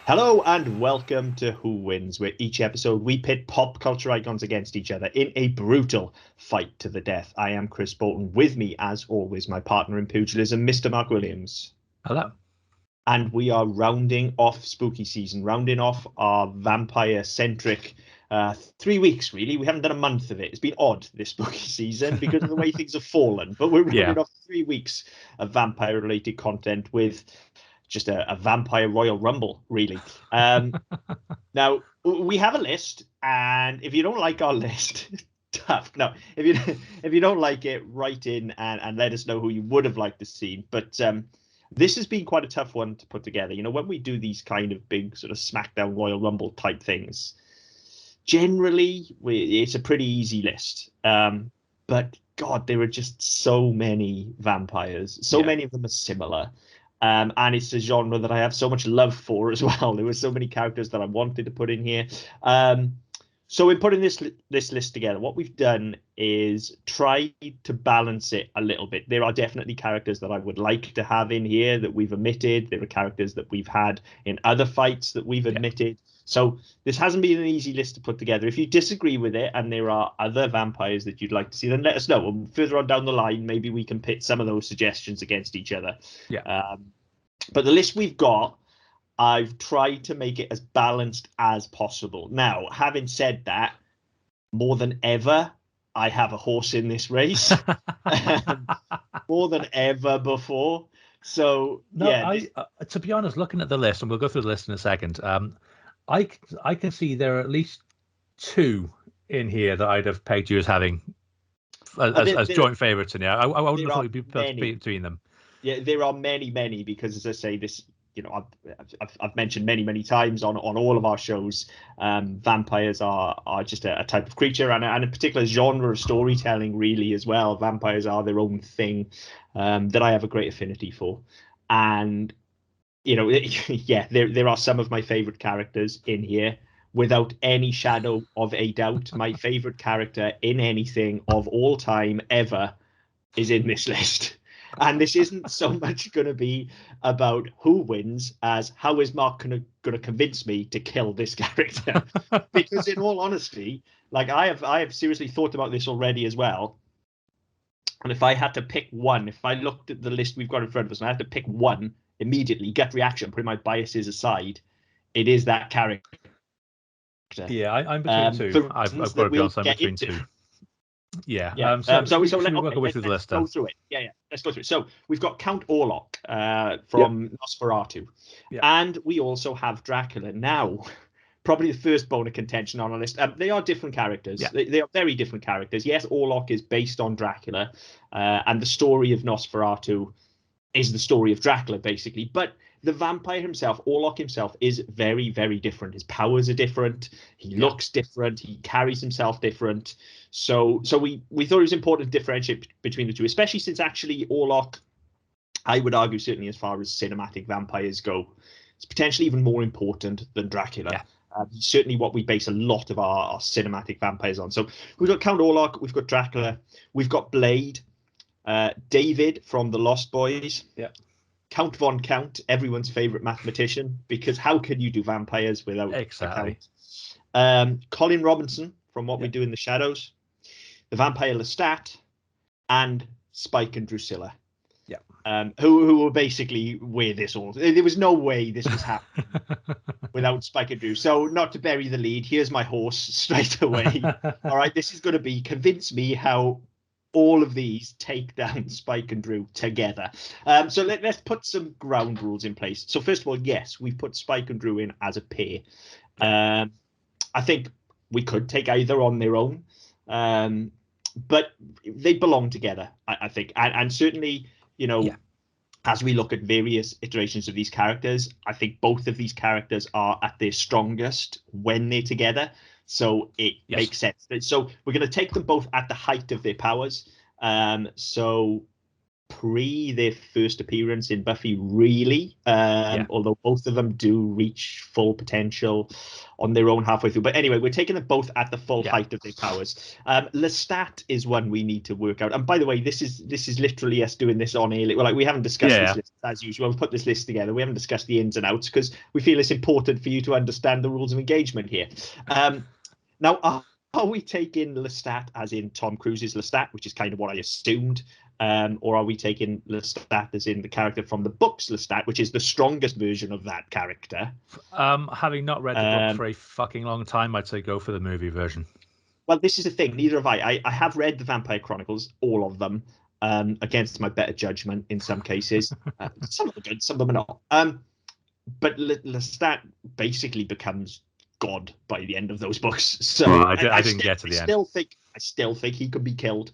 Hello and welcome to Who Wins, where each episode we pit pop culture icons against each other in a brutal fight to the death. I am Chris Bolton. With me, as always, my partner in pugilism, Mr. Mark Williams. Hello. And we are rounding off spooky season, rounding off our vampire-centric 3 weeks, really. We haven't done a month of it. It's been odd, this spooky season, because of the way things have fallen. But we're rounding off 3 weeks of vampire-related content with just a vampire Royal Rumble, really. Now, we have a list, and if you don't like our list, tough. No, if you don't like it, write in and let us know who you would have liked to see. But this has been quite a tough one to put together. You know, when we do these kind of big sort of SmackDown Royal Rumble type things, generally it's a pretty easy list. But God, there are just so many vampires. So many of them are similar. And it's a genre that I have so much love for as well. There were so many characters that I wanted to put in here. So in putting this list together, what we've done is try to balance it a little bit. There are definitely characters that I would like to have in here that we've omitted. There are characters that we've had in other fights that we've omitted. So this hasn't been an easy list to put together. If you disagree with it and there are other vampires that you'd like to see, then let us know. And further on down the line, maybe we can pit some of those suggestions against each other. But the list we've got, I've tried to make it as balanced as possible. Now, having said that, more than ever, I have a horse in this race. More than ever before. So, to be honest, looking at the list, and we'll go through the list in a second, I can see there are at least two in here that I'd have pegged you as having as joint favourites in here. I wouldn't have thought you'd be between them. Yeah, there are many, because as I say, this, you know, I've mentioned many times on all of our shows, vampires are just a type of creature and a particular genre of storytelling, really, as well. Vampires are their own thing that I have a great affinity for. And, you know, there are some of my favorite characters in here. Without any shadow of a doubt, my favorite character in anything of all time ever is in this list. And this isn't so much going to be about who wins as how is Mark going to convince me to kill this character? Because in all honesty, like I have seriously thought about this already as well. And if I had to pick one, if I looked at the list we've got in front of us and I had to pick one immediately, gut reaction, putting my biases aside, it is that character. Yeah, I'm between two. I've got to be honest, I'm between two. So let's work our way through the list. Go through it. Let's go through it. So we've got Count Warlock from Nosferatu, and we also have Dracula. Now, probably the first bone of contention on our list. They are different characters. They are very different characters. Yes, Warlock is based on Dracula, and the story of Nosferatu is the story of Dracula, basically. But the vampire himself, Warlock himself, is very, very different. His powers are different. He looks different. He carries himself different. So we thought it was important to differentiate between the two, especially since actually Warlock, I would argue, certainly as far as cinematic vampires go, it's potentially even more important than Dracula. He's certainly what we base a lot of our cinematic vampires on. So we've got Count Warlock, we've got Dracula, we've got Blade, David from the Lost Boys. Count Von Count, everyone's favorite mathematician, because how can you do vampires without a count? Colin Robinson from What We Do in the Shadows, the vampire Lestat, and Spike and Drusilla. Who were basically where this all. There was no way this was happening without Spike and Drew. So not to bury the lead, here's my horse straight away. All right, this is going to be convince me how all of these take down Spike and Drew together. So let's put some ground rules in place. So first of all, yes, we've put Spike and Drew in as a pair. I think we could take either on their own, but they belong together, I think. And certainly, you know, as we look at various iterations of these characters, I think both of these characters are at their strongest when they're together. So it makes sense. So we're going to take them both at the height of their powers. So pre their first appearance in Buffy, really. Although both of them do reach full potential on their own halfway through. But anyway, we're taking them both at the full height of their powers. Lestat is one we need to work out. And by the way, this is literally us doing this on air. Like, we haven't discussed this list as usual. We've put this list together. We haven't discussed the ins and outs because we feel it's important for you to understand the rules of engagement here. Now, are we taking Lestat as in Tom Cruise's Lestat, which is kind of what I assumed? Or are we taking Lestat as in the character from the books Lestat, which is the strongest version of that character? Having not read the book for a fucking long time, I'd say go for the movie version. Well, this is the thing. Neither have I. I have read the Vampire Chronicles, all of them, against my better judgment in some cases. Some of them are good, some of them are not. But Lestat basically becomes God by the end of those books. So I didn't get to the end. I still think he could be killed.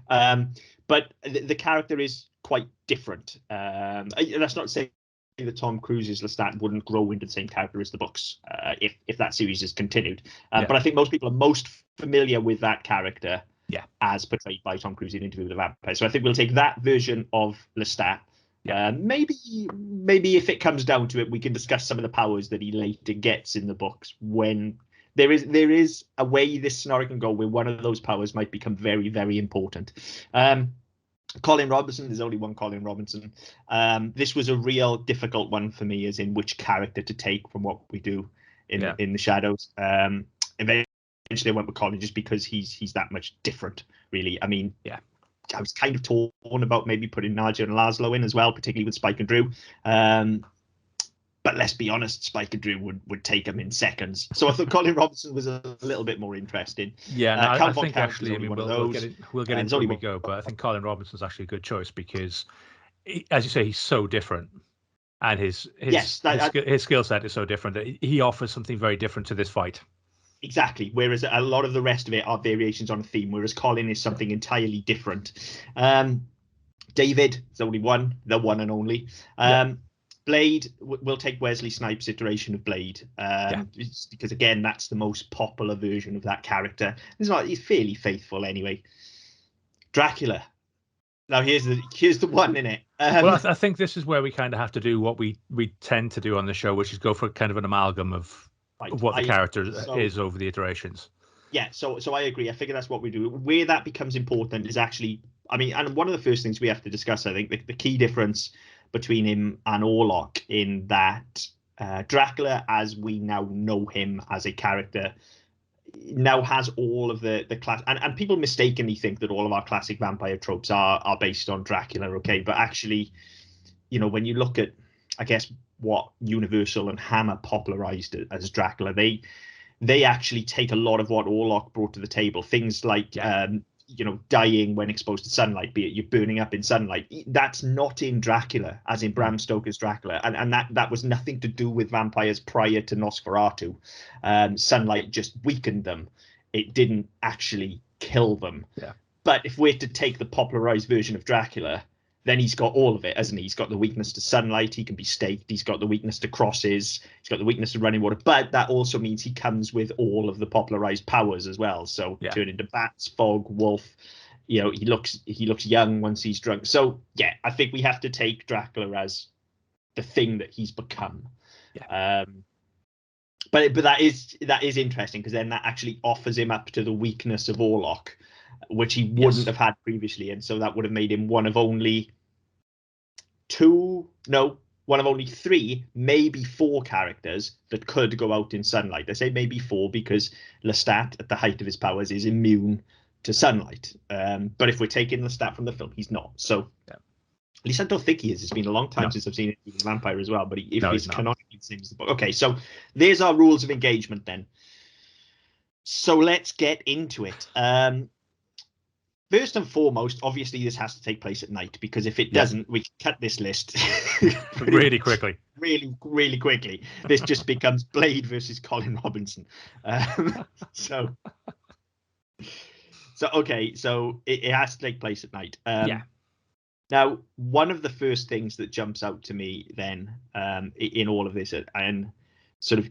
But the character is quite different. That's not saying that Tom Cruise's Lestat wouldn't grow into the same character as the books if that series is continued. But I think most people are most familiar with that character as portrayed by Tom Cruise in Interview with the Vampire. So I think we'll take that version of Lestat. Maybe if it comes down to it, we can discuss some of the powers that he later gets in the books when there is a way this scenario can go where one of those powers might become very, very important. Colin Robinson, there's only one Colin Robinson. This was a real difficult one for me, as in which character to take from what we do in the Shadows. Eventually I went with Colin just because he's that much different, really. I mean, I was kind of torn about maybe putting Nadia and Laszlo in as well, particularly with Spike and Drew. But let's be honest, Spike and Drew would take him in seconds. So I thought Colin Robinson was a little bit more interesting. I think actually, we'll get into it when we go, but I think Colin Robinson's actually a good choice because, as you say, he's so different. And his skill set is so different that he offers something very different to this fight. Exactly. Whereas a lot of the rest of it are variations on a theme, whereas Colin is something entirely different. David is only one, the one and only. Blade, we'll take Wesley Snipes' iteration of Blade, because again, that's the most popular version of that character. He's fairly faithful anyway. Dracula. Now here's the one in it. Well, I think this is where we kind of have to do what we tend to do on the show, which is go for kind of an amalgam of what the character is over the iterations. Yeah, so I agree. I figure that's what we do. Where that becomes important is actually, I mean, and one of the first things we have to discuss, I think, the key difference between him and Warlock in that Dracula, as we now know him as a character, now has all of the class, and people mistakenly think that all of our classic vampire tropes are based on Dracula, okay? But actually, when you look at, I guess, what Universal and Hammer popularized as Dracula, they actually take a lot of what Warlock brought to the table. Things like dying when exposed to sunlight, be it you're burning up in sunlight. That's not in Dracula, as in Bram Stoker's Dracula, and that was nothing to do with vampires prior to Nosferatu. Sunlight just weakened them. It didn't actually kill them. But if we're to take the popularized version of Dracula, then he's got all of it, hasn't he? He's got the weakness to sunlight. He can be staked. He's got the weakness to crosses. He's got the weakness to running water. But that also means he comes with all of the popularized powers as well. So turn into bats, fog, wolf. He looks young once he's drunk. So yeah, I think we have to take Dracula as the thing that he's become. But that is interesting, because then that actually offers him up to the weakness of Warlock, which he wouldn't have had previously, and so that would have made him one of only three, maybe four characters that could go out in sunlight. I say maybe four because Lestat, at the height of his powers, is immune to sunlight. But if we're taking Lestat from the film, he's not. So at least I don't think he is. It's been a long time since I've seen a vampire as well. But he's canonically the same as the book. Okay, so there's our rules of engagement then. So let's get into it. First and foremost, obviously, this has to take place at night, because if it doesn't, we can cut this list really quickly. Really, really quickly. This just becomes Blade versus Colin Robinson. So it has to take place at night. Now, one of the first things that jumps out to me then in all of this, and sort of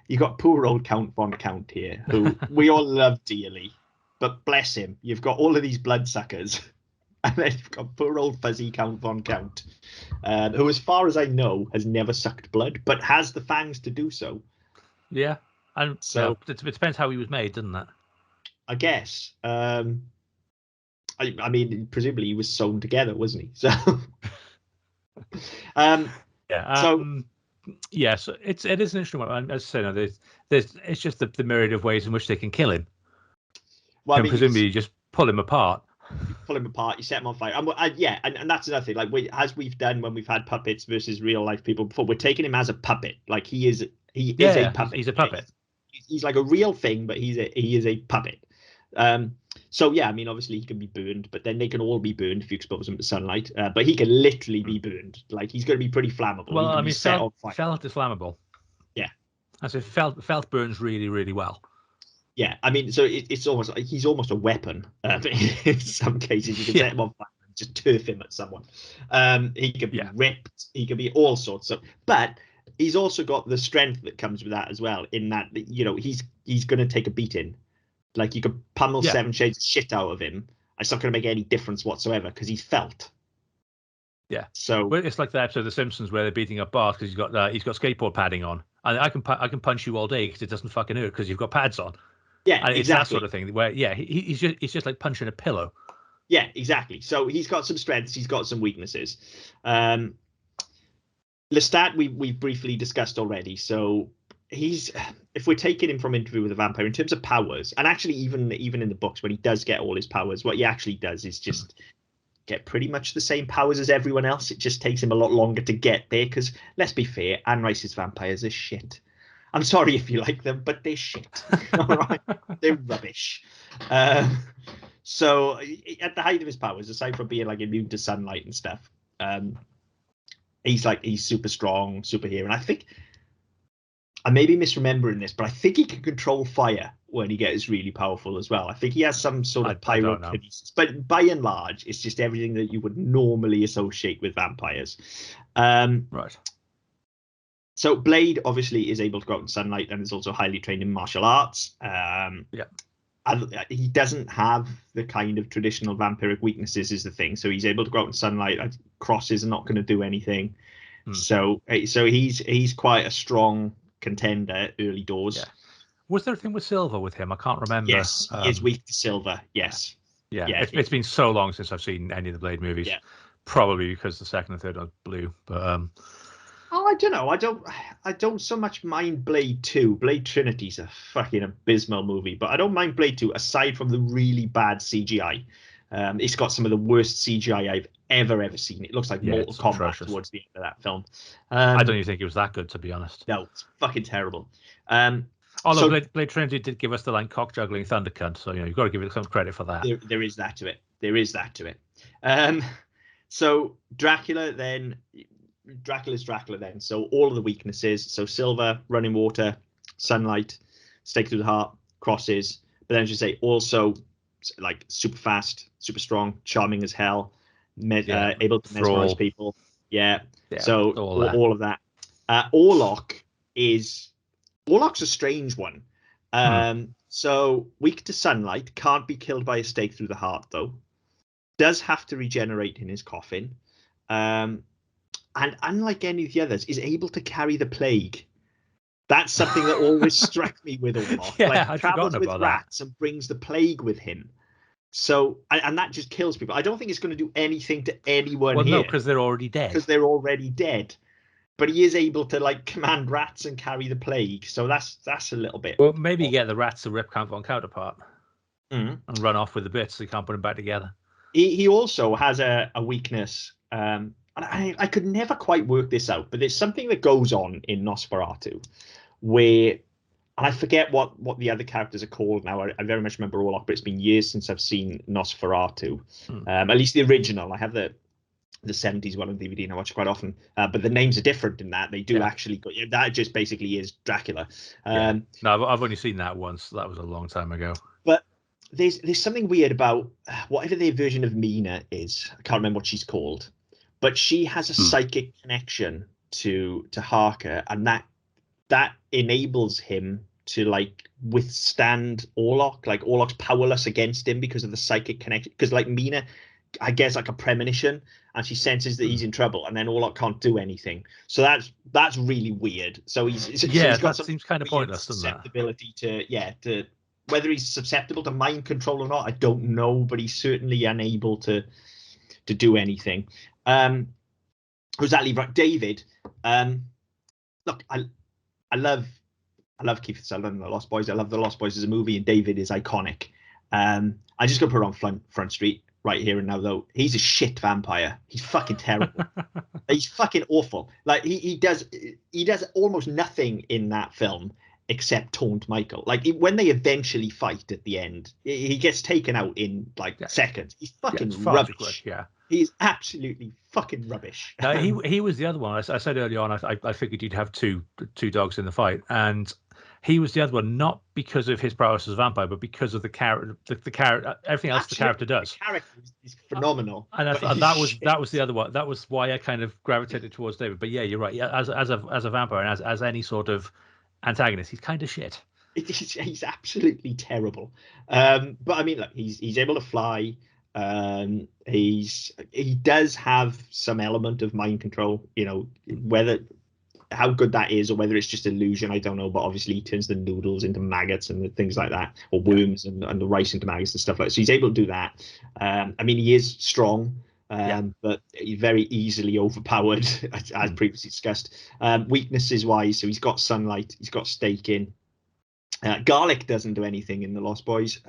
you got poor old Count Von Count here, who we all love dearly. But bless him, you've got all of these bloodsuckers And then you've got poor old fuzzy Count Von Count, who, as far as I know, has never sucked blood, but has the fangs to do so. Yeah, and so it depends how he was made, doesn't it? I guess. I mean, presumably he was sewn together, wasn't he? So, So it is an interesting one. And as I say, it's just the myriad of ways in which they can kill him. Well, and presumably you just pull him apart. You pull him apart, you set him on fire, and that's another thing. Like as we've done when we've had puppets versus real life people before, we're taking him as a puppet. Like he is a puppet. He's a puppet. He's like a real thing, but he is a puppet. So yeah, I mean, obviously he can be burned, but then they can all be burned if you expose them to sunlight. But he can literally be burned. Like he's going to be pretty flammable. Well, I mean, felt is flammable. Yeah, as if felt burns really, really well. Yeah, I mean, so it's almost like he's almost a weapon. In some cases, you can set him on fire and just turf him at someone. He can be ripped. He can be all sorts of. But he's also got the strength that comes with that as well. In that, he's going to take a beating. Like you could pummel 7 shades of shit out of him. It's not going to make any difference whatsoever because he's felt. Yeah. So it's like the episode of The Simpsons where they're beating up Bart because he's got skateboard padding on, and I can punch you all day because it doesn't fucking hurt because you've got pads on. Yeah, and exactly. It's that sort of thing where he's just like punching a pillow. Yeah, exactly. So he's got some strengths, he's got some weaknesses. Lestat we briefly discussed already. So if we're taking him from Interview with a Vampire in terms of powers, and actually even in the books when he does get all his powers, what he actually does is just get pretty much the same powers as everyone else. It just takes him a lot longer to get there because, let's be fair, Anne Rice's vampires are shit. I'm sorry if you like them, but they're shit. All right, they're rubbish. So at the height of his powers, aside from being like immune to sunlight and stuff, he's super strong, superhero. And I think I may be misremembering this, but I think he can control fire when he gets really powerful as well. I think he has some sort of pyrokinesis, but by and large, it's just everything that you would normally associate with vampires. Right. So Blade obviously is able to go out in sunlight and is also highly trained in martial arts. And he doesn't have the kind of traditional vampiric weaknesses is the thing. So he's able to go out in sunlight. Crosses are not going to do anything. So he's quite a strong contender early doors. Yeah. Was there a thing with Silver with him? I can't remember. Yes, he is weak to Silver. Yes. Yeah. It's been so long since I've seen any of the Blade movies. Yeah. Probably because the second and third are blue, but I don't know. I don't so much mind Blade 2. Blade Trinity's a fucking abysmal movie, but I don't mind Blade 2 aside from the really bad CGI. It's got some of the worst CGI I've ever seen. It looks like Mortal Kombat atrocious towards the end of that film. I don't even think it was that good, to be honest. No, it's fucking terrible. Although Blade Trinity did give us the line cock juggling thunder cunt, so you've got to give it some credit for that. There is that to it. So Dracula's Dracula then. So all of the weaknesses. So silver, running water, sunlight, stake through the heart, crosses. But then as you say, also like super fast, super strong, charming as hell, able to mesmerize people. Yeah. So all of that. Warlock's a strange one. So weak to sunlight, can't be killed by a stake through the heart though. Does have to regenerate in his coffin. And unlike any of the others, is able to carry the plague. That's something that always struck me with Warlock. I'd travels with about rats that. and brings the plague with him. So, and that just kills people. I don't think it's going to do anything to anyone here. Well, no, because they're already dead. But he is able to command rats and carry the plague. So that's a little bit. Well, maybe you get the rats to rip Count Von Count apart and run off with the bits so you can't put them back together. He also has a weakness. And I could never quite work this out, but there's something that goes on in Nosferatu where, and I forget what the other characters are called now. I very much remember Warlock, but it's been years since I've seen Nosferatu. At least the original. I have the 70s one on DVD and I watch it quite often. But the names are different in that. They do actually go. That just basically is Dracula. No, I've only seen that once. That was a long time ago. But there's something weird about whatever their version of Mina is. I can't remember what she's called. But she has a psychic connection to Harker, and that enables him to withstand Warlock. Warlock's powerless against him because of the psychic connection. Because Mina I guess, like a premonition, and she senses that he's in trouble, and then Warlock can't do anything. So that's really weird. So he's got that seems kind of pointless, doesn't that? Susceptibility to whether he's susceptible to mind control or not, I don't know, but he's certainly unable to do anything. Who's that leave? Right, David. Look, I love Kiefer Sutherland and The Lost Boys. I love The Lost Boys as a movie, and David is iconic. I'm just gonna put it on Front Street right here and now, though. He's a shit vampire. He's fucking terrible. He's fucking awful. Like he does almost nothing in that film except taunt Michael. Like when they eventually fight at the end, he gets taken out in seconds. He's fucking rubbish. He's absolutely fucking rubbish. He was the other one. I said early on, I figured you'd have two dogs in the fight, and he was the other one, not because of his prowess as a vampire, but because of the character, everything else the character does. The character is phenomenal. And that was the other one. That was why I kind of gravitated towards David. But yeah, you're right. As a vampire and as any sort of antagonist, he's kind of shit. He's absolutely terrible. But I mean, look, he's able to fly. He does have some element of mind control. You know, how good that is, or whether it's just illusion, I don't know. But obviously, he turns the noodles into maggots and things like that, or worms, and the rice into maggots and stuff like that. So he's able to do that. I mean, he is strong, but he's very easily overpowered, as previously discussed. Weaknesses wise, so he's got sunlight, he's got staking. Garlic doesn't do anything in The Lost Boys,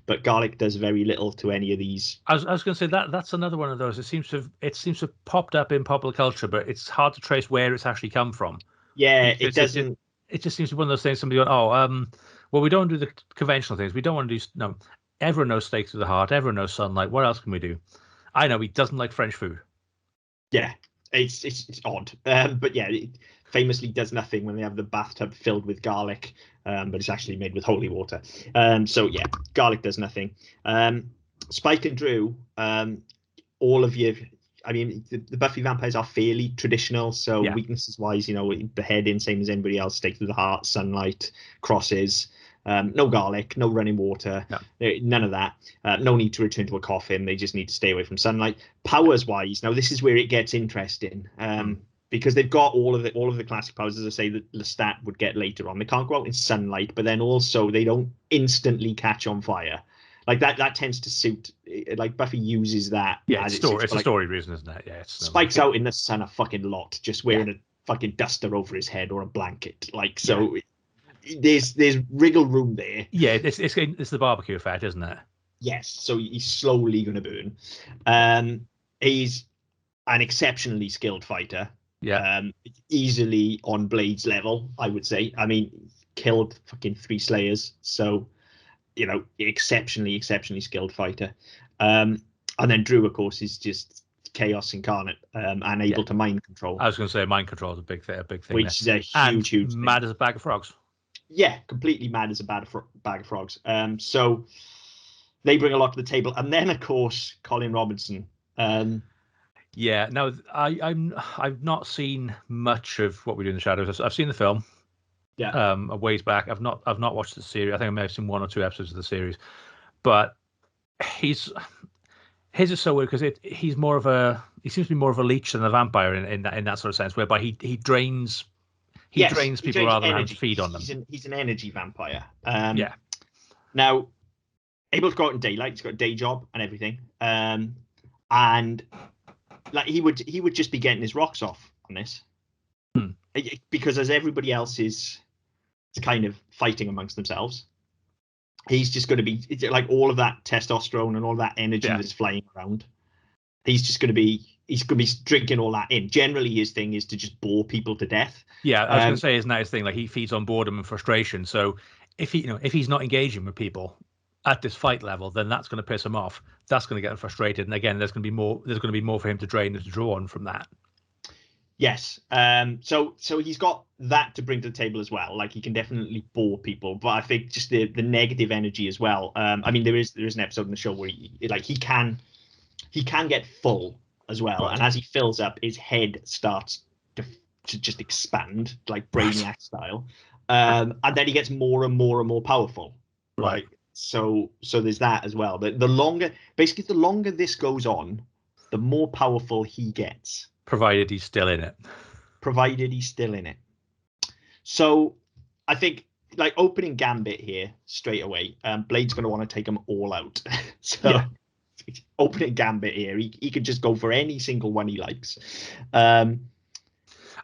but Garlic does very little to any of these. I was going to say that's another one of those. It seems to have popped up in popular culture, but it's hard to trace where it's actually come from. Yeah, it doesn't. It just seems to be one of those things. Somebody going, well, we don't do the conventional things. We don't want to do no. Everyone knows stakes to the heart. Everyone knows sunlight. What else can we do? I know he doesn't like French food. Yeah, it's odd, but yeah, it famously does nothing when they have the bathtub filled with garlic, but it's actually made with holy water. So yeah, garlic does nothing. Spike and Drew, all of you. I mean, the Buffy vampires are fairly traditional. So weaknesses wise, beheading, same as anybody else. Stake through the heart, sunlight, crosses. No garlic, no running water, none of that. No need to return to a coffin. They just need to stay away from sunlight. Powers wise, now this is where it gets interesting, because they've got all of the classic powers, as I say, that Lestat would get later on. They can't go out in sunlight, but then also they don't instantly catch on fire. Like that tends to suit. Like Buffy uses that. Yeah, it's a story reason, isn't it? Yeah, Spike's out in the sun a fucking lot, just wearing a fucking duster over his head or a blanket. Like so. Yeah. There's wriggle room there. Yeah, it's the barbecue effect, isn't it? Yes. So he's slowly going to burn. He's an exceptionally skilled fighter. Yeah. Easily on Blade's level, I would say. I mean, killed fucking 3 Slayers. So, exceptionally skilled fighter. And then Drew, of course, is just chaos incarnate, and able to mind control. I was going to say mind control is a big thing. Which is a huge thing. Mad as a bag of frogs. Yeah, completely mad as a bag of frogs. So they bring a lot to the table, and then of course Colin Robinson. Yeah, no, I've not seen much of What We Do in the Shadows. I've seen the film. Yeah. A ways back. I've not watched the series. I think I may have seen 1 or 2 episodes of the series, but his is so weird because he seems to be more of a leech than a vampire in that sort of sense, whereby he drains. He drains people rather than feed on them. He's an energy vampire. Now, able to go out in daylight. He's got a day job and everything. And like he would just be getting his rocks off on this, because as everybody else is kind of fighting amongst themselves, he's just going to be like all of that testosterone and all that energy that's flying around. He's going to be drinking all that in. Generally, his thing is to just bore people to death. Yeah, I was going to say, isn't that his thing? Like he feeds on boredom and frustration. So if he's not engaging with people at this fight level, then that's going to piss him off. That's going to get him frustrated. And again, there's going to be more for him to drain and to draw on from that. Yes. So he's got that to bring to the table as well. Like he can definitely bore people, but I think just the negative energy as well. I mean, there is an episode in the show where he can get full as well, and as he fills up, his head starts to just expand like Brainiac style, and then he gets more and more and more powerful. Right. So there's that as well. The longer this goes on, the more powerful he gets. Provided he's still in it. So I think, like, opening gambit here straight away, Blade's going to want to take them all out. Opening gambit here, he could just go for any single one he likes.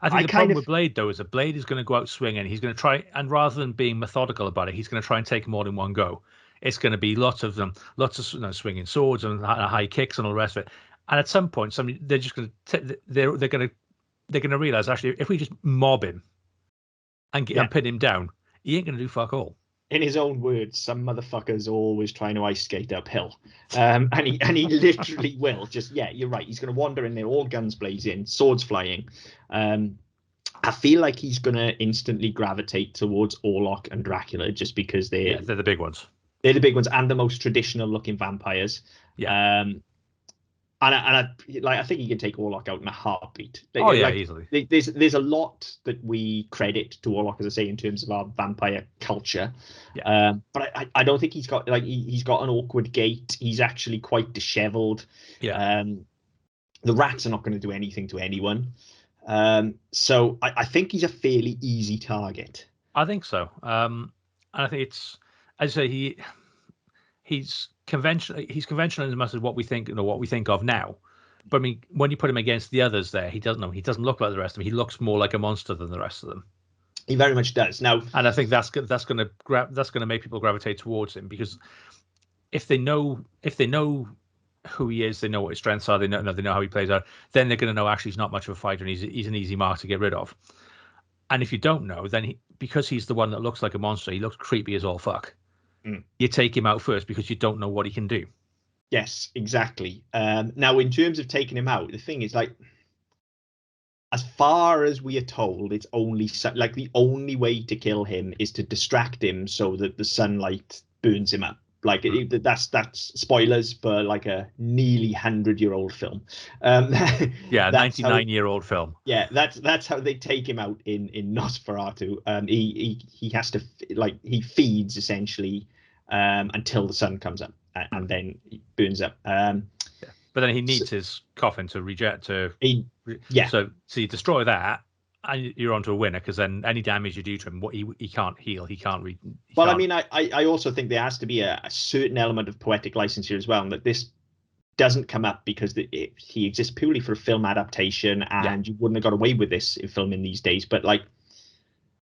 I think the problem with Blade, though, is that Blade is going to go out swinging. He's going to try, and rather than being methodical about it, he's going to try and take them all in one go. It's going to be lots of swinging swords and high kicks and all the rest of it. And at some point, they're just going to they're going to realize, actually, if we just mob him and pin him down, he ain't going to do fuck all. In his own words, some motherfucker's always trying to ice skate uphill, and he literally will. Just you're right. He's going to wander in there, all guns blazing, swords flying. I feel like he's going to instantly gravitate towards Warlock and Dracula just because they're the big ones. They're the big ones and the most traditional looking vampires. Yeah. I think he can take Warlock out in a heartbeat. Easily. There's a lot that we credit to Warlock, as I say, in terms of our vampire culture. Yeah. But I don't think he's got he's got an awkward gait. He's actually quite dishevelled. Yeah. The rats are not going to do anything to anyone. So I think he's a fairly easy target. I think so. And I think it's, as I say, he's conventional. He's conventional as much as what we think of now. But I mean, when you put him against the others, there, he doesn't look like the rest of them. He looks more like a monster than the rest of them. He very much does. Now, and I think that's going to make people gravitate towards him, because if they know who he is, they know what his strengths are, they know how he plays out, then they're going to know actually he's not much of a fighter and he's an easy mark to get rid of. And if you don't know, then because he's the one that looks like a monster, he looks creepy as all fuck. You take him out first because you don't know what he can do. Yes, exactly. Now, in terms of taking him out, the thing is, like, as far as we are told, it's only like the only way to kill him is to distract him so that the sunlight burns him up. Like, that's spoilers for like a nearly 100-year-old film. 99-year-old film. Yeah, that's how they take him out in Nosferatu. He has to, like, he feeds essentially until the sun comes up, and then he burns up. But then he needs his coffin to reject. So you destroy that, and you're onto a winner, because then any damage you do to him, he can't heal. He can't. I mean, I also think there has to be a certain element of poetic license here as well, and that this doesn't come up because he exists purely for a film adaptation, and you wouldn't have got away with this in filming these days. But, like,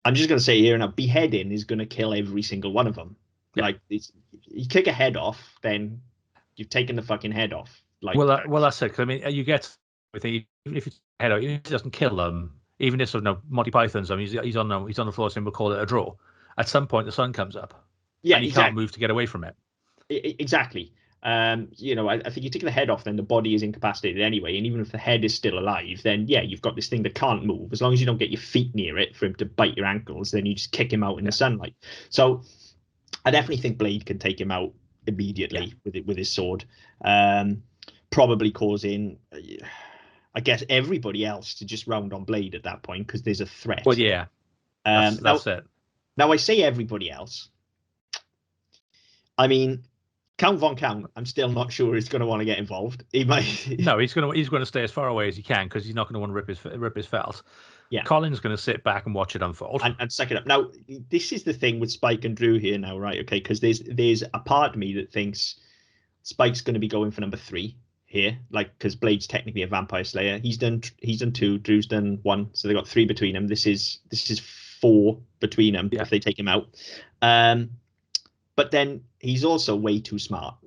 I'm just going to say here now, beheading is going to kill every single one of them. Yeah. Like, you kick a head off, then you've taken the fucking head off. Like, well, that's it. Cause, I mean, you get with even if you head out, it doesn't kill them. Even if Monty Python's, I mean, he's on the floor, so we'll call it a draw. At some point, the sun comes up, and he can't move to get away from it. Exactly. I think you take the head off, then the body is incapacitated anyway. And even if the head is still alive, then you've got this thing that can't move. As long as you don't get your feet near it for him to bite your ankles, then you just kick him out in the sunlight. So I definitely think Blade can take him out immediately with his sword, probably causing, I guess, everybody else to just round on Blade at that point, because there's a threat. Well, yeah, that's it. Now, I say everybody else. I mean, Count Von Count, I'm still not sure he's going to want to get involved. He might. No, he's going to stay as far away as he can, because he's not going to want to rip his fells. Yeah, Colin's going to sit back and watch it unfold and suck it up. Now, this is the thing with Spike and Drew here now, right? Okay, because there's a part of me that thinks Spike's going to be going for number 3 here, like, because Blade's technically a vampire slayer. He's done 2, Drew's done 1, so they got 3 between them. This is 4 between them if they take him out. But then he's also way too smart.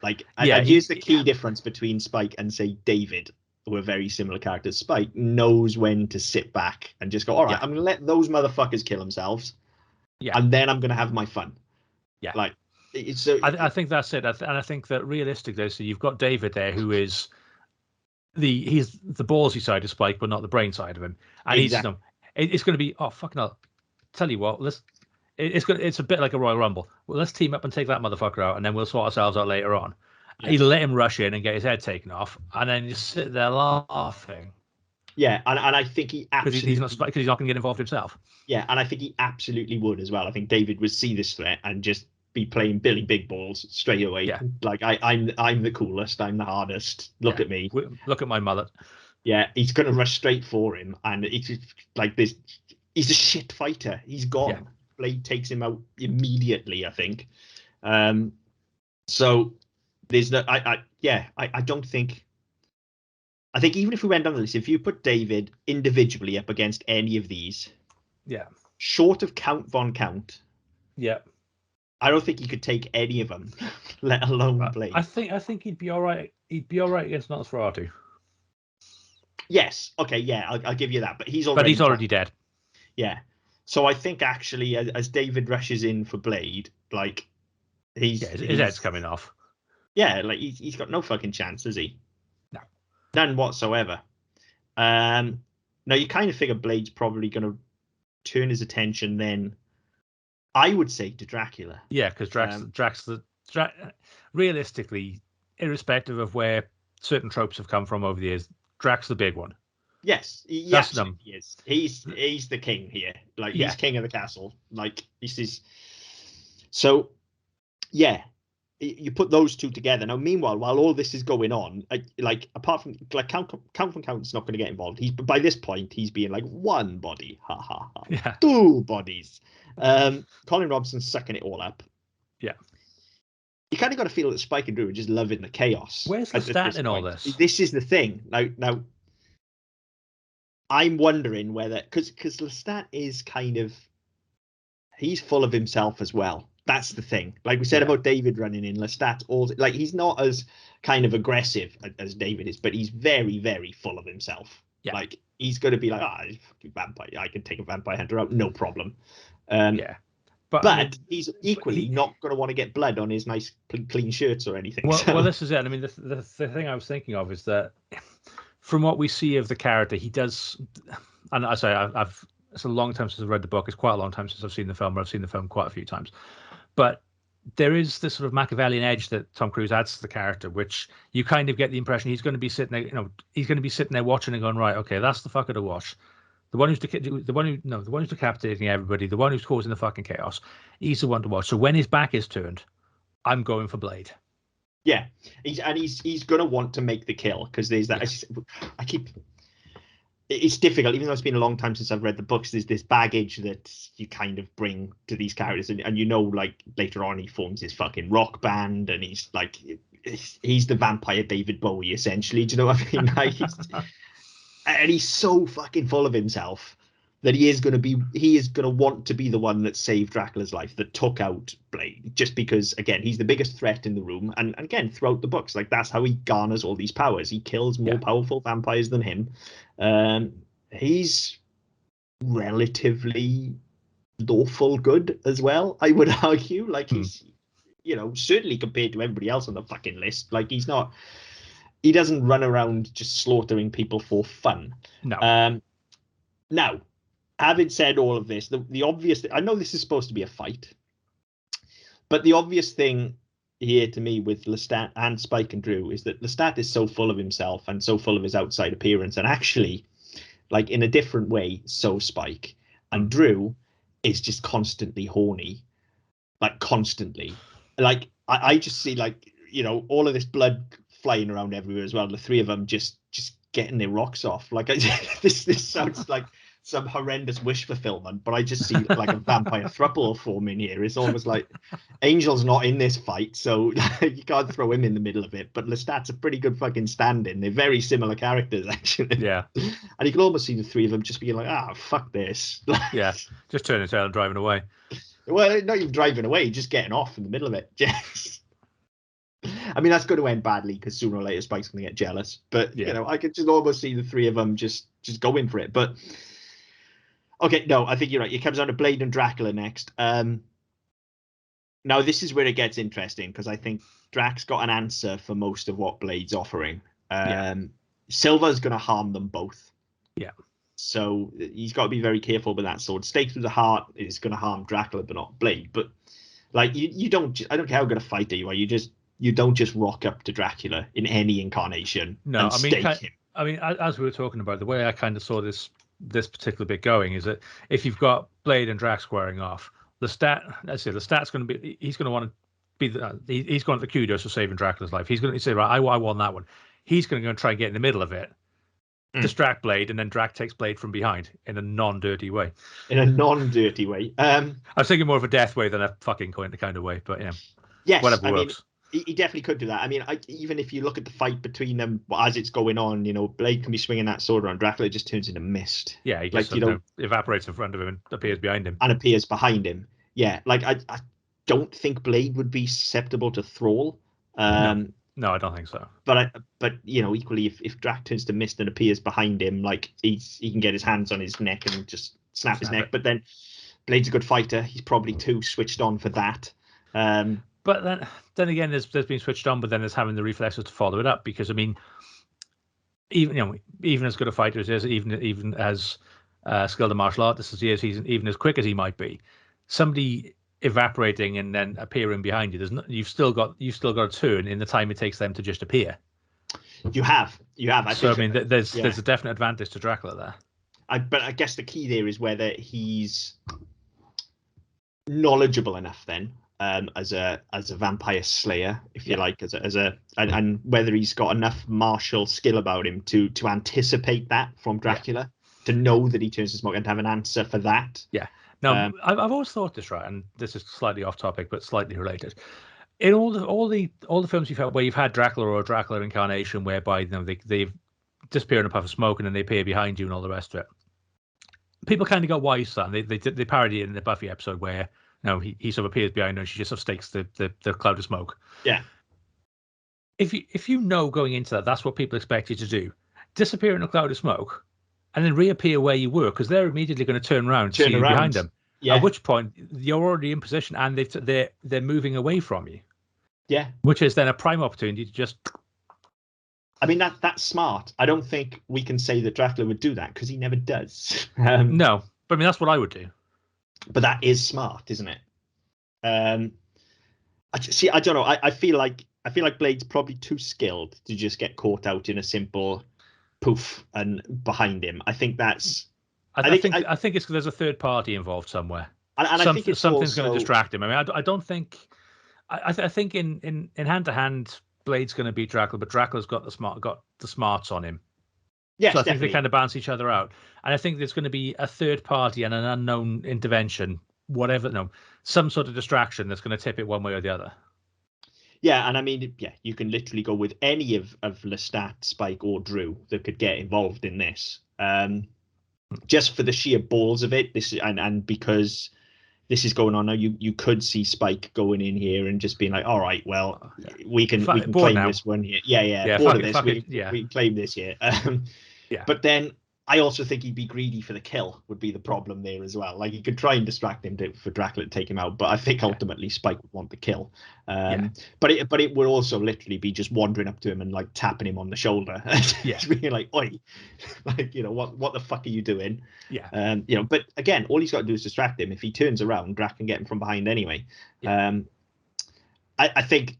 Like, and here's the key difference between Spike and, say, David, who are very similar characters. Spike knows when to sit back and just go, all right, I'm going to let those motherfuckers kill themselves, and then I'm going to have my fun. Yeah. Like, I think that's it. And I think that realistically, so you've got David there, who is he's the ballsy side of Spike, but not the brain side of him. And it's going to be, oh, fucking hell. Tell you what, it's a bit like a Royal Rumble. Well, let's team up and take that motherfucker out, and then we'll sort ourselves out later on. Yeah. He'd let him rush in and get his head taken off, and then just sit there laughing. Yeah, and I think he absolutely... Because he's not going to get involved himself. Yeah, and I think he absolutely would as well. I think David would see this threat and just be playing Billy Big Balls straight away. Yeah. Like I'm the coolest. I'm the hardest. Look at me. Look at my mullet. Yeah, he's gonna rush straight for him, and it's like this. He's a shit fighter. He's gone. Yeah. Blade takes him out immediately, I think. So there's no. I don't think. I think even if we went down the list, if you put David individually up against any of these, yeah, short of Count Von Count, yeah, I don't think he could take any of them, let alone Blade. I think he'd be all right. He'd be all right against Nosferatu. Yes. Okay. Yeah, I'll give you that. But he's already dead. Yeah. So I think actually, as David rushes in for Blade, like his head's coming off. Yeah, like he's got no fucking chance, has he? No, none whatsoever. Now you kind of figure Blade's probably going to turn his attention then, I would say, to Dracula. Yeah, because Drax realistically, irrespective of where certain tropes have come from over the years, Drax the big one. Yes, he absolutely is. He's the king here. Like he's king of the castle. Like this is. So, yeah, you put those two together. Now, meanwhile, while all this is going on, like apart from like Count Von Count's not going to get involved. By this point he's being like one body, ha ha ha. Yeah. Two bodies. Colin Robinson sucking it all up. Yeah. You kind of got to feel that Spike and Drew are just loving the chaos. Where's Lestat in all this? This is the thing. Now, I'm wondering whether because Lestat is kind of he's full of himself as well. That's the thing. Like we said about David running in, Lestat like he's not as kind of aggressive as David is, but he's very, very full of himself. Yeah. Like he's going to be like, vampire. I can take a vampire hunter out, no problem. But I mean, he's equally not going to want to get blood on his nice clean shirts or anything. Well, this is it. I mean, the thing I was thinking of is that from what we see of the character, he does. And I say it's a long time since I've read the book. It's quite a long time since I've seen the film. I've seen the film quite a few times, but there is this sort of Machiavellian edge that Tom Cruise adds to the character, which you kind of get the impression he's going to be sitting there. He's going to be sitting there watching and going, right, okay, that's the fucker to watch. The one who's decapitating everybody, the one who's causing the fucking chaos. He's the one to watch. So when his back is turned, I'm going for Blade. Yeah, he's going to want to make the kill because there's that. Yeah. It's difficult, even though it's been a long time since I've read the books. There's this baggage that you kind of bring to these characters, and like later on he forms his fucking rock band, and he's the vampire David Bowie essentially. Do you know what I mean? Like, and he's so fucking full of himself that he is going to want to be the one that saved Dracula's life, that took out Blade, just because, again, he's the biggest threat in the room. And again, throughout the books, like that's how he garners all these powers. He kills more powerful vampires than him. He's relatively lawful good as well, I would argue. Like he's, certainly compared to everybody else on the fucking list, like he doesn't run around just slaughtering people for fun. No. Now, having said all of this, the obvious I know this is supposed to be a fight, but the obvious thing here to me with Lestat and Spike and Drew is that Lestat is so full of himself and so full of his outside appearance, and actually, like in a different way, so Spike. And Drew is just constantly horny, like constantly. Like I just see all of this blood flying around everywhere as well. The three of them just getting their rocks off. Like this sounds like some horrendous wish fulfillment, but I just see like a vampire throuple forming here. It's almost like Angel's not in this fight, so you can't throw him in the middle of it. But Lestat's a pretty good fucking stand-in. They're very similar characters, actually. Yeah. And you can almost see the three of them just being like, fuck this. Yeah, just turning tail and driving away. Well, not even driving away, just getting off in the middle of it. I mean, that's going to end badly because sooner or later Spike's going to get jealous. But, I could just almost see the three of them just going for it. But, okay, no, I think you're right. It comes down to Blade and Dracula next. Now, this is where it gets interesting because I think Drax got an answer for most of what Blade's offering. Silver's going to harm them both. Yeah. So he's got to be very careful with that sword. Stake through the heart is going to harm Dracula, but not Blade. But, like, I don't care how good a fighter you are. You don't just rock up to Dracula in any incarnation. No, and stake him. I mean, as we were talking about, the way I kind of saw this particular bit going is that if you've got Blade and Drax squaring off, Lestat's going to be. He's going to want to be he's going to the kudos for saving Dracula's life. He's going to say, right, I won that one. He's going to go and try and get in the middle of it, distract Blade, and then Drac takes Blade from behind in a non-dirty way. I was thinking more of a death way than a fucking kind of way, but yeah. Yes, whatever works. He definitely could do that. I mean, even if you look at the fight between them as it's going on, Blade can be swinging that sword around. Dracula just turns into mist. Yeah, he just evaporates in front of him and appears behind him. Yeah, like I don't think Blade would be susceptible to Thrall. No, I don't think so. But equally, if Drac turns to mist and appears behind him, like he can get his hands on his neck and just snap his neck. But then Blade's a good fighter. He's probably too switched on for that. But then again, there's been switched on, but then there's having the reflexes to follow it up. Because I mean, even as good a fighter as he is, even as skilled a martial artist as he is, he's even as quick as he might be. Somebody evaporating and then appearing behind you, you've still got a turn in the time it takes them to just appear. You have. I mean, there's a definite advantage to Dracula there. But I guess the key there is whether he's knowledgeable enough then. As a vampire slayer, if you like, and whether he's got enough martial skill about him to anticipate that from Dracula, to know that he turns to smoke and to have an answer for that. Yeah. Now, I've always thought this, right, and this is slightly off topic but slightly related. In all the films you've had where you've had Dracula or a Dracula incarnation, whereby they disappear in a puff of smoke and then they appear behind you and all the rest of it, people kind of got wise to that. And they parody it in the Buffy episode where. No, he sort of appears behind her and she just sort of stakes the cloud of smoke. Yeah. If you know going into that, that's what people expect you to do. Disappear in a cloud of smoke and then reappear where you were, because they're immediately going to turn around and see you behind them. Yeah. At which point you're already in position and they're moving away from you. Yeah. Which is then a prime opportunity to just... I mean, that's smart. I don't think we can say that Dracula would do that because he never does. No, but I mean, that's what I would do. But that is smart, isn't it? I don't know. I feel like Blade's probably too skilled to just get caught out in a simple poof and behind him. I think that's. I think it's because there's a third party involved somewhere. And I think something's going to distract him. I mean, I don't think. I think in hand to hand, Blade's going to beat Dracula, but Dracula's got the smarts on him. Yes, so I think definitely. they kind of balance each other out. And I think there's going to be a third party and an unknown intervention, some sort of distraction that's going to tip it one way or the other. Yeah, and I mean, you can literally go with any of Lestat, Spike, or Drew that could get involved in this. Just for the sheer balls of it, and because this is going on now, you could see Spike going in here and just being like, all right, well, we can claim this one here. Yeah. We can claim this here. Yeah. But then I also think he'd be greedy for the kill would be the problem there as well. Like he could try and distract him for Dracula to take him out, but I think ultimately Spike would want the kill. But it would also literally be just wandering up to him and like tapping him on the shoulder. Just being like, oi, like, what the fuck are you doing? Yeah. But again, all he's got to do is distract him. If he turns around, Drac can get him from behind anyway. Yeah. I think,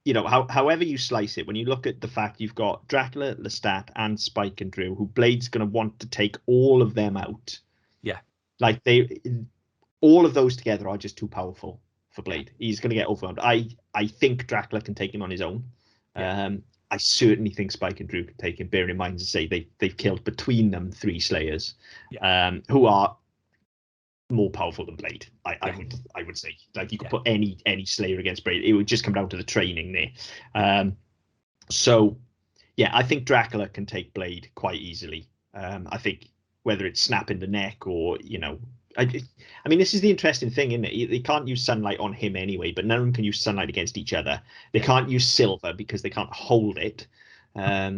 however you slice it, when you look at the fact you've got Dracula, Lestat, and Spike and Drew, who Blade's going to want to take all of them out. Yeah. Like all of those together are just too powerful for Blade. He's going to get overwhelmed. I think Dracula can take him on his own. Yeah. I certainly think Spike and Drew can take him, bearing in mind to say they've killed between them 3 Slayers, who are more powerful than Blade. I would say, like, you could put any Slayer against Blade. It would just come down to the training there. So I think Dracula can take Blade quite easily. I think whether it's snapping the neck or I mean, this is the interesting thing, isn't it? They can't use sunlight on him anyway, but none of them can use sunlight against each other. They can't use silver because they can't hold it. I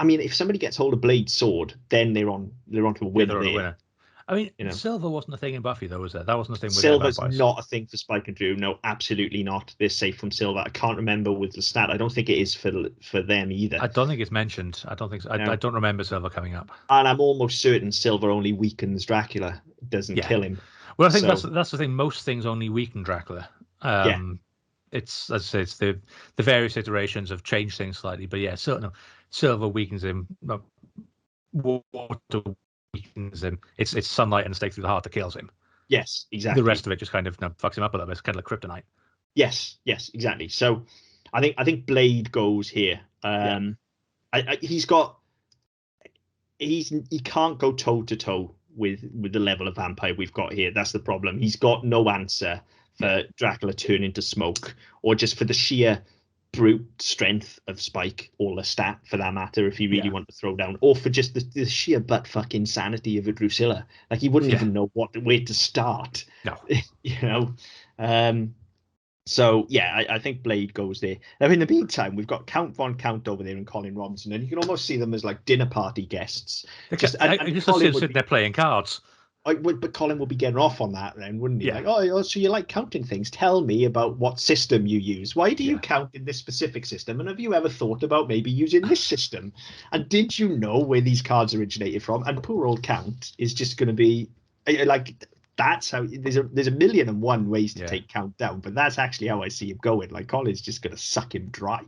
mean, if somebody gets hold of Blade's sword, then they're onto a winner. I mean, silver wasn't a thing in Buffy, though, was it? That wasn't a thing with Silver's not a thing for Spike and Drew. No, absolutely not. They're safe from silver. I can't remember with Lestat. I don't think it is for them either. I don't think it's mentioned. I don't think so. No. I don't remember silver coming up. And I'm almost certain silver only weakens Dracula. It doesn't kill him. Well, I think that's the thing. Most things only weaken Dracula. It's, as I say, it's the various iterations have changed things slightly. But yeah, silver weakens him. Water weakens him. It's sunlight and a stake through the heart that kills him. Yes, exactly. The rest of it just kind of fucks him up a little bit. It's kind of like kryptonite. Yes, exactly. So I think Blade goes here. He can't go toe to toe with the level of vampire we've got here. That's the problem. He's got no answer for Dracula turning to smoke, or just for the sheer brute strength of Spike or Lestat, for that matter, if he really wanted to throw down, or for just the sheer butt fuck insanity of a Drusilla. Like, he wouldn't even know where to start. No. You know? So yeah, I think Blade goes there. Now, in the meantime, we've got Count Von Count over there and Colin Robinson, and you can almost see them as like dinner party guests. Just sitting there playing cards. But Colin would be getting off on that then, wouldn't he? Yeah. Like, oh, so you like counting things? Tell me about what system you use. Why do you count in this specific system? And have you ever thought about maybe using this system? And did you know where these cards originated from? And poor old Count is just going to be like, that's how there's a million and one ways to take Count down, but that's actually how I see him going. Like, Colin's just going to suck him dry,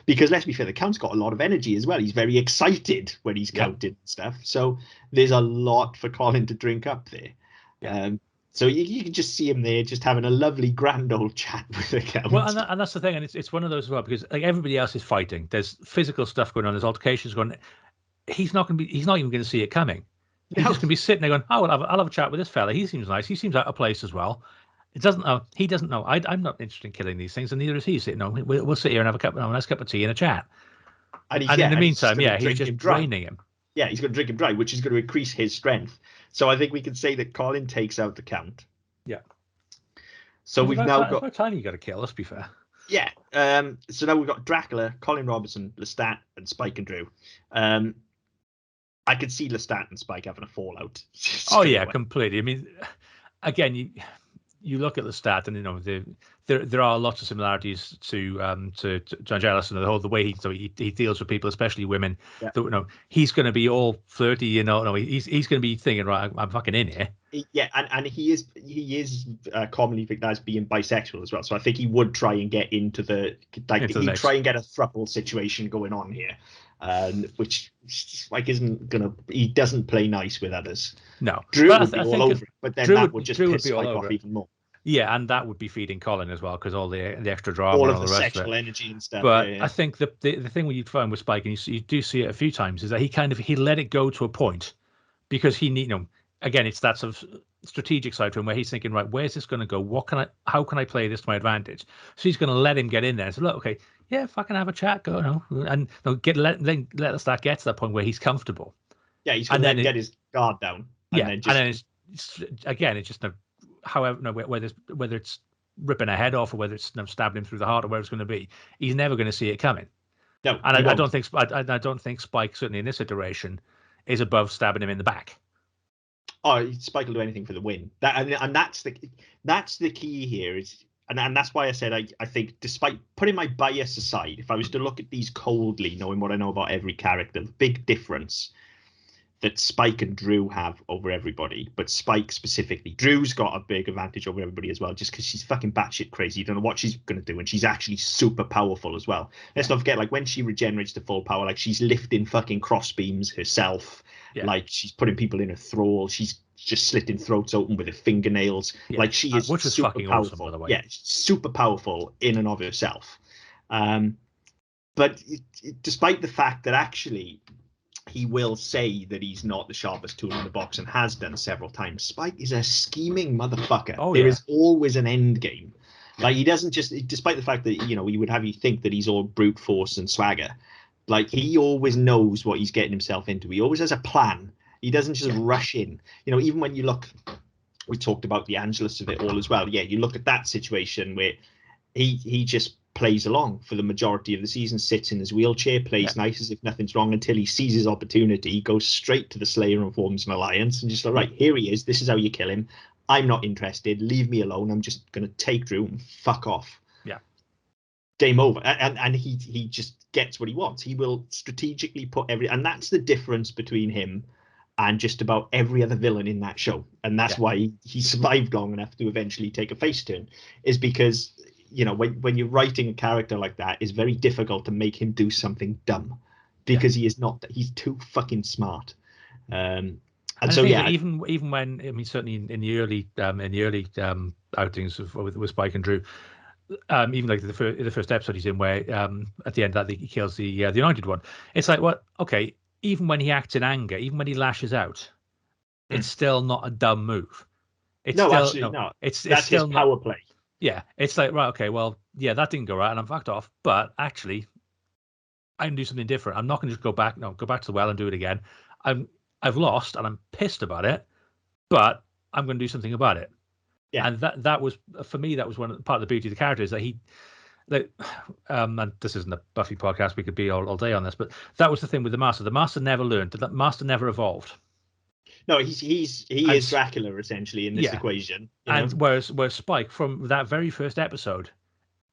because let's be fair, the Count's got a lot of energy as well. He's very excited when he's counting and stuff, so there's a lot for Colin to drink up there. So you can just see him there just having a lovely grand old chat with the Count. Well, and that's the thing, and it's one of those as well, because like everybody else is fighting, there's physical stuff going on, there's altercations going on. He's not even going to see it coming. He's just going to be sitting there going, oh, I'll have a chat with this fella. He seems nice. He seems out of place as well. He doesn't know. I'm not interested in killing these things, and neither is he. We'll sit here and have a nice cup of tea and a chat. And in the meantime, he's just draining him. Yeah, he's going to drink him dry, which is going to increase his strength. So I think we can say that Colin takes out the Count. Yeah. So we've now got... How tiny you got to kill, let's be fair. Yeah. So now we've got Dracula, Colin Robinson, Lestat, and Spike and Drew. I could see Lestat and Spike having a fallout. Oh yeah, completely. I mean, again, you look at Lestat, and there are lots of similarities to John Jellison, the way he deals with people, especially women. Yeah. He's going to be all flirty. He's going to be thinking, right, I'm fucking in here. Yeah, and he is commonly picked as being bisexual as well. So I think he would try and get into try and get a throuple situation going on here. Which Spike isn't gonna. He doesn't play nice with others. No, Drew would be all over it, but then that would just piss Spike off even more. Yeah, and that would be feeding Colin as well, because all the extra drama, all of the rest sexual of it. energy and stuff. But I think the thing you find with Spike, and you do see it a few times, is that he let it go to a point, because again, it's that sort of strategic side to him where he's thinking, right, where's this going to go? How can I play this to my advantage? So he's going to let him get in there. So look, okay, yeah, fucking have a chat, go, and let Lestat get to that point where he's comfortable. Yeah, he's going to get his guard down. And then it's just whether it's ripping a head off or whether it's stabbing him through the heart or where it's going to be, he's never going to see it coming. No, and I don't think Spike, certainly in this iteration, is above stabbing him in the back. Oh, Spike will do anything for the win. That's the key here and that's why I said I think, despite putting my bias aside, if I was to look at these coldly, knowing what I know about every character, the big difference that Spike and Drew have over everybody, but Spike specifically, Drew's got a big advantage over everybody as well, just because she's fucking batshit crazy. You don't know what she's going to do, and she's actually super powerful as well. Let's not forget, like, when she regenerates to full power, like, she's lifting fucking crossbeams herself. Like, she's putting people in a thrall. She's just slitting throats open with her fingernails. Like, she is which was super fucking powerful. awesome, by the way. Yeah, super powerful in and of herself. But despite the fact that actually he will say that he's not the sharpest tool in the box and has done several times, Spike is a scheming motherfucker. There is always an end game. Like, he doesn't just, despite the fact that, he would have you think that he's all brute force and swagger, like, he always knows what he's getting himself into. He always has a plan. He doesn't just rush in. Even when you look, we talked about the Angelus of it all as well. Yeah, you look at that situation where he just plays along for the majority of the season, sits in his wheelchair, plays nice as if nothing's wrong until he sees his opportunity. He goes straight to the Slayer and forms an alliance and just like, right, here he is. This is how you kill him. I'm not interested. Leave me alone. I'm just going to take Drew and fuck off. Yeah. Game over. And he just gets what he wants. He will strategically put and that's the difference between him and just about every other villain in that show. And that's why he survived long enough to eventually take a face turn, is because, when you're writing a character like that, it's very difficult to make him do something dumb, because he's too fucking smart. And so yeah, even when, I mean, certainly in the early outings with Spike and Drew, even like the first episode he's in, where at the end of that he kills the United one. It's like, well, okay, even when he acts in anger, even when he lashes out, it's still not a dumb move. It's no, still, absolutely not. It's That's still his power play. Yeah, it's like, right, okay, well, yeah, that didn't go right, and I'm fucked off. But actually, I can do something different. I'm not going to just go back to the well and do it again. I've lost, and I'm pissed about it, but I'm going to do something about it. Yeah. And that was, for me, that was part of the beauty of the character, is that and this isn't a Buffy podcast, we could be all day on this, but that was the thing with the Master. The Master never learned. The Master never evolved. No, he is Dracula essentially in this equation. And whereas Spike, from that very first episode,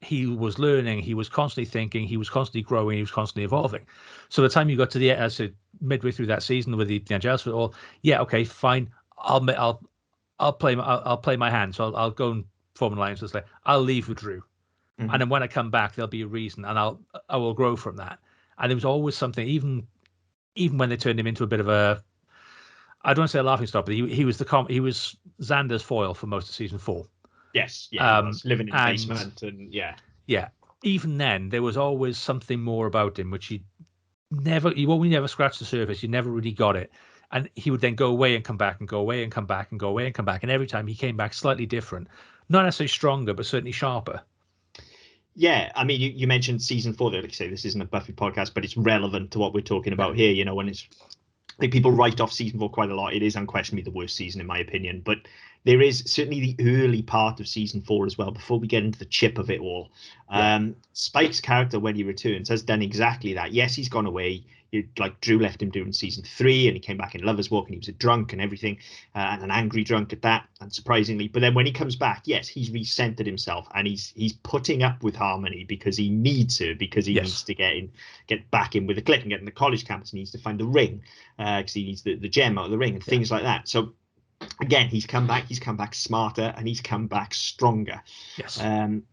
he was learning, he was constantly thinking, he was constantly growing, he was constantly evolving. So the time you got to the midway through that season with the Angelus, all, yeah, okay, fine, I'll play my hand. So I'll go and form an alliance with Slayer. I'll leave with Drew, and then when I come back, there'll be a reason, and I will grow from that. And there was always something, even when they turned him into a bit of a, I don't want to say a laughing stock, but he was Xander's foil for most of season 4. Yes, yeah, he was living in the basement, and yeah. Even then, there was always something more about him, which he only never scratched the surface. You never really got it, and he would then go away and come back, and go away and come back, and go away and come back, and every time he came back slightly different, not necessarily stronger, but certainly sharper. Yeah, I mean, you mentioned season 4 there. Like I say, this isn't a Buffy podcast, but it's relevant to what we're talking about here. You know, when it's, I think people write off season 4 quite a lot. It is unquestionably the worst season in my opinion, but there is certainly the early part of season 4 as well, before we get into the chip of it all. Spike's character, when he returns, has done exactly that. Yes, he's gone away. Like Drew left him during season 3, and he came back in Lover's Walk, and he was a drunk and everything, and an angry drunk at that, unsurprisingly. But then when he comes back, yes, he's recentered himself, and he's putting up with Harmony because he needs her, because he needs to get back in with the clique and get in the college campus. He needs to find the ring, because he needs the gem out of the ring and things like that. So again, he's come back smarter, and he's come back stronger. Yes. And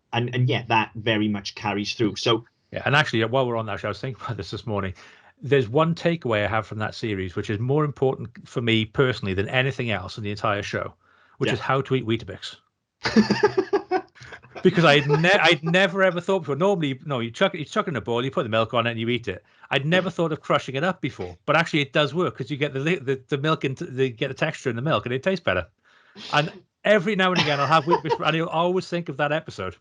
yeah, that very much carries through. So yeah, and actually, while we're on that show, I was thinking about this morning. There's one takeaway I have from that series, which is more important for me personally than anything else in the entire show, which is how to eat Weetabix. Because I'd never ever thought before. Normally, no, you chuck it in a bowl, you put the milk on it, and you eat it. I'd never thought of crushing it up before, but actually it does work, because you get the milk and you get the texture in the milk, and it tastes better. And every now and again, I'll have Weetabix, and I'll always think of that episode.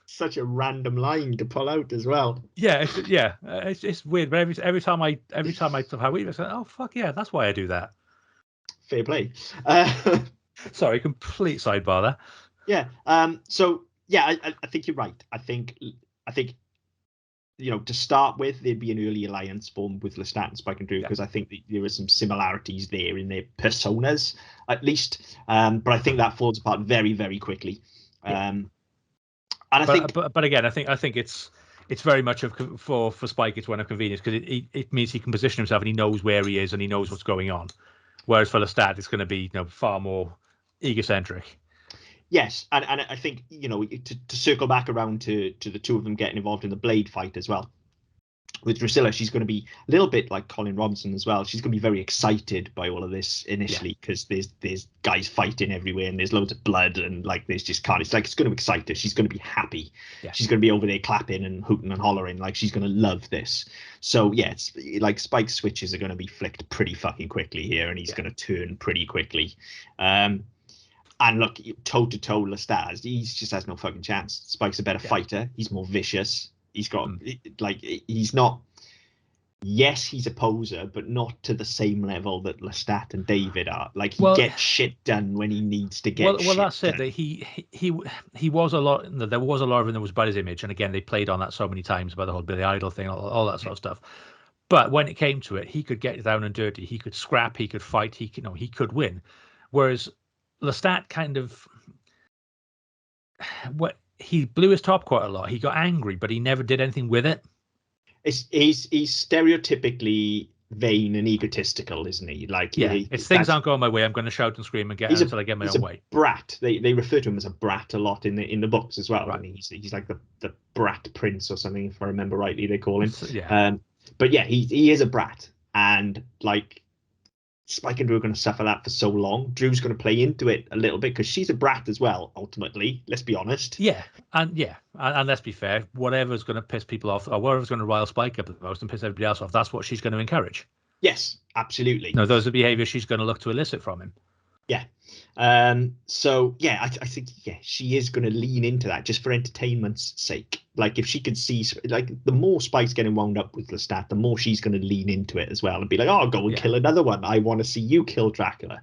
Such a random line to pull out as well. Yeah, it's weird, but every time I have Weetabix, I go, oh fuck yeah, that's why I do that. Fair play. Sorry, complete sidebar there. Yeah. So yeah, I think you're right. I think to start with, there'd be an early alliance formed with Lestat and Spike and Drew, because I think that there are some similarities there in their personas, at least. But I think that falls apart very, very quickly. And but again, I think it's very much for Spike, it's one of convenience, because it means he can position himself and he knows where he is and he knows what's going on. Whereas for Lestat, it's going to be far more egocentric. Yes, and I think to circle back around to the two of them getting involved in the blade fight as well. With Drusilla, she's going to be a little bit like Colin Robinson as well. She's going to be very excited by all of this initially, because there's guys fighting everywhere and there's loads of blood, and like there's just carnage. Like, it's going to excite her. She's going to be happy. Yeah. She's going to be over there clapping and hooting and hollering. Like, she's going to love this. So yeah, it's like Spike's switches are going to be flicked pretty fucking quickly here, and he's going to turn pretty quickly. And look, toe to toe, Lestat, he just has no fucking chance. Spike's a better fighter. He's more vicious. He's got he's not. Yes, he's a poser, but not to the same level that Lestat and David are. Like, he gets shit done when he needs to get. Well, that's it. That he was a lot. There was a lot of him that was about his image, and again, they played on that so many times about the whole Billy Idol thing, all that sort of stuff. But when it came to it, he could get down and dirty. He could scrap. He could fight. He could win. Whereas Lestat kind of he blew his top quite a lot. He got angry, but he never did anything with it. He's stereotypically vain and egotistical, isn't he? Like, it's things aren't going my way, I'm going to shout and scream and get until I get my own way. Brat. They refer to him as a brat a lot in the books as well. Right. I mean, he's like the brat prince or something, if I remember rightly. They call him. But yeah, he is a brat, and like Spike and Drew are going to suffer that for so long. Drew's going to play into it a little bit because she's a brat as well, ultimately. Let's be honest. And let's be fair. Whatever's going to piss people off, or whatever's going to rile Spike up the most and piss everybody else off, that's what she's going to encourage. Yes, absolutely. No, those are behaviours she's going to look to elicit from him. Yeah. So yeah, I think she is going to lean into that just for entertainment's sake. Like if she could see, like the more Spike's getting wound up with Lestat, the more she's going to lean into it as well and be like, oh, go and kill another one. I want to see you kill Dracula.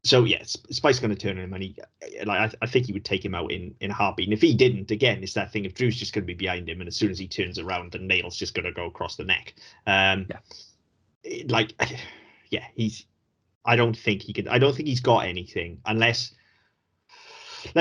So yeah, Spike's going to turn on him, and I think he would take him out in a heartbeat. And if he didn't, again, it's that thing. If Drew's just going to be behind him, and as soon as he turns around, the nail's just going to go across the neck. I don't think he could. I don't think he's got anything unless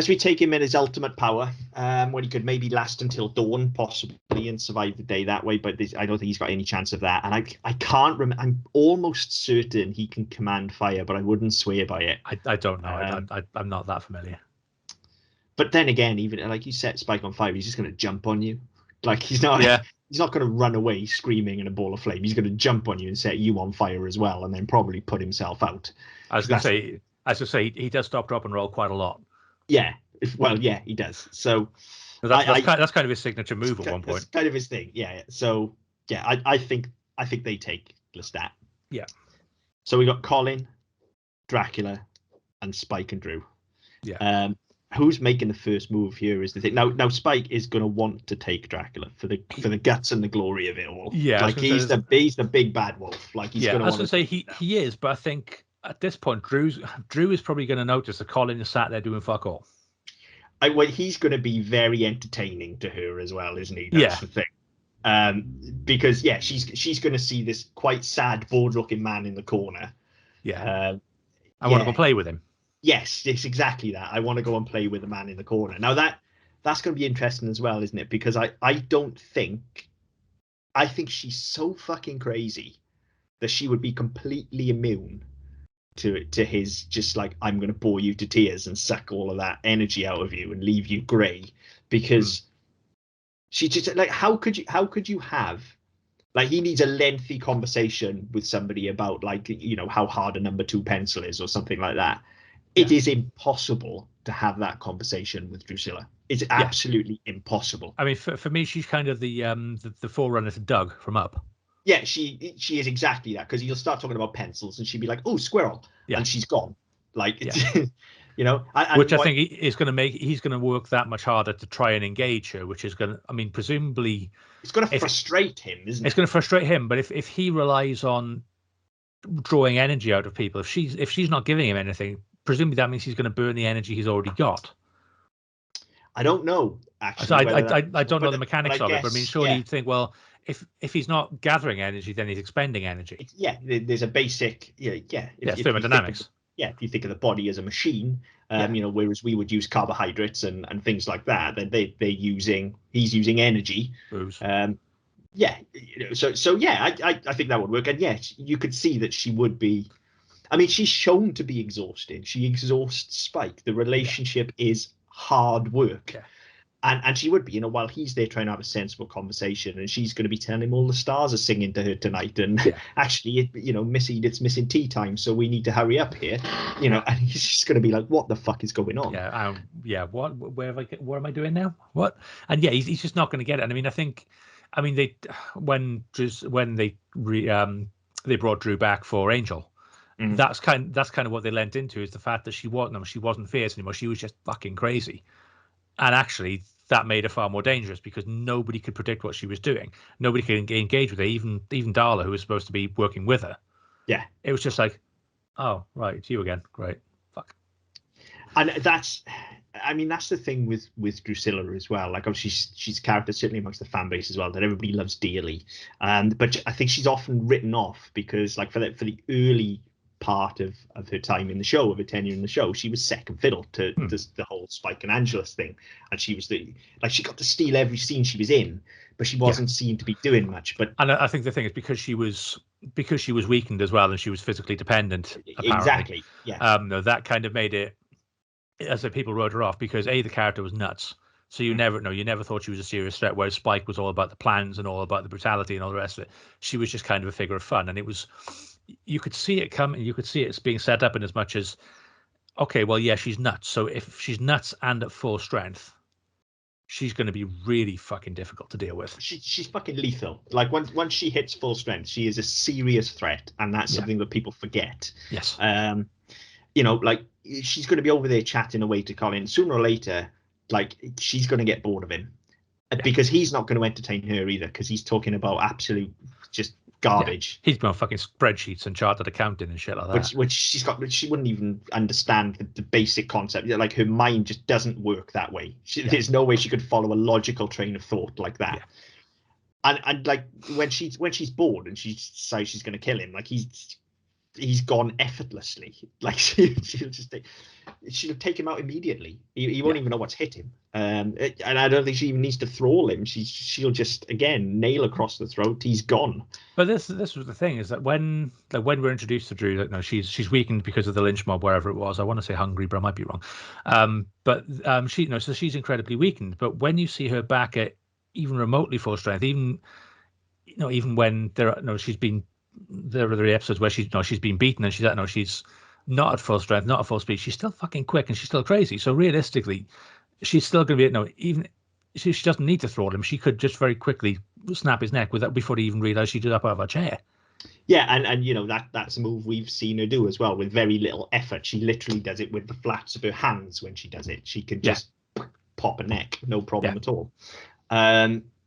we take him in his ultimate power, when he could maybe last until dawn, possibly, and survive the day that way. But I don't think he's got any chance of that. And I can't remember. I'm almost certain he can command fire, but I wouldn't swear by it. I don't know. I'm not that familiar. But then again, even like you set Spike on fire, he's just going to jump on you. Like he's not. Yeah. He's not going to run away screaming in a ball of flame. He's going to jump on you and set you on fire as well, and then probably put himself out. I was going to say, he does stop, drop, and roll quite a lot. Yeah, he does. So that's kind of his signature move at one point. That's kind of his thing. Yeah. So yeah, I think they take Lestat. Yeah. So we got Colin, Dracula, and Spike and Drew. Yeah. Who's making the first move here is the thing. Now Spike is going to want to take Dracula for the guts and the glory of it all. Yeah, like he's the big bad wolf. Like he's going to. I was going to say he is, but I think at this point Drew is probably going to notice that Colin is sat there doing fuck all. He's going to be very entertaining to her as well, isn't he? That's the thing. Because she's going to see this quite sad, bored-looking man in the corner. Yeah. I want to go play with him. Yes, it's exactly that. I want to go and play with the man in the corner. Now that's going to be interesting as well, isn't it? Because I think she's so fucking crazy that she would be completely immune to his just like, I'm going to bore you to tears and suck all of that energy out of you and leave you grey. Because she just like, how could you have, like, he needs a lengthy conversation with somebody about, like, you know, how hard a number 2 pencil is or something like that. It is impossible to have that conversation with Drusilla. It's absolutely impossible. I mean, for me, she's kind of the forerunner to Doug from Up. Yeah, she is exactly that, because he'll start talking about pencils and she'd be like, "Oh, squirrel," and she's gone. Like, you know, which I think he's going to work that much harder to try and engage her, which is going to, I mean, presumably, it's going to frustrate him, isn't it? It's going to frustrate him, but if he relies on drawing energy out of people, if she's not giving him anything, presumably that means he's going to burn the energy he's already got. I don't know, actually. So I don't know the mechanics of it, but I mean, surely you'd think, well, if he's not gathering energy, then he's expending energy. There's a basic thermodynamics. If you think of the body as a machine, you know, whereas we would use carbohydrates and things like that, then he's using energy. Booze. You know, so I think that would work. And yes, you could see that she would be. I mean, she's shown to be exhausted. She exhausts Spike. The relationship is hard work. Yeah. And she would be, you know, while he's there trying to have a sensible conversation, and she's going to be telling him all the stars are singing to her tonight. And actually, you know, Missy, it's missing tea time, so we need to hurry up here. You know, and he's just going to be like, what the fuck is going on? What am I doing now? What? And he's just not going to get it. And I mean, when they brought Drew back for Angel, that's kind of what they lent into, is the fact that she wasn't fierce anymore. She was just fucking crazy. And actually, that made her far more dangerous because nobody could predict what she was doing. Nobody could engage with her, even Darla, who was supposed to be working with her. Yeah. It was just like, oh, right, it's you again. Great. Fuck. And that's the thing with Drusilla as well. Like, obviously, she's a character, certainly amongst the fan base as well, that everybody loves dearly. But I think she's often written off because, like, for the early part of her time in the show, of her tenure in the show, she was second fiddle to the whole Spike and Angelus thing, and she was she got to steal every scene she was in, but she wasn't seen to be doing much. But I think the thing is because she was weakened as well, and she was physically dependent. Apparently. Exactly. Yeah. That kind of made it, as if people wrote her off because the character was nuts. So you never thought she was a serious threat. Whereas Spike was all about the plans and all about the brutality and all the rest of it. She was just kind of a figure of fun, and it was. you could see it coming. You could see it's being set up in as much as, okay, well, yeah, she's nuts. So if she's nuts and at full strength, she's going to be really fucking difficult to deal with. She's fucking lethal. Like once she hits full strength, she is a serious threat, and that's something that people forget. Yes. Like she's going to be over there chatting away to Colin. Sooner or later, like she's going to get bored of him because he's not going to entertain her either because he's talking about absolute just garbage. He's been on fucking spreadsheets and chartered accounting and shit like that. Which she wouldn't even understand the basic concept. Like her mind just doesn't work that way. There's no way she could follow a logical train of thought like that. And like when she's bored and she decides she's going to kill him, like he's gone effortlessly. Like she'll take him out immediately. He won't even know what's hit him. And I don't think she even needs to thrall him. She'll just again nail across the throat. He's gone. But this was the thing, is that when we're introduced to Drew, like, no, she's weakened because of the lynch mob wherever it was. I want to say hungry, but I might be wrong. So she's incredibly weakened. But when you see her back at even remotely full strength, even when she's been. There are the episodes where she's been beaten and she's not at full strength, not at full speed. She's still fucking quick and she's still crazy. So realistically, she's still going to be even. She doesn't need to throttle him. She could just very quickly snap his neck before he even realised she did up out of her chair. Yeah, and that's a move we've seen her do as well with very little effort. She literally does it with the flats of her hands when she does it. She can just pop a neck, no problem at all.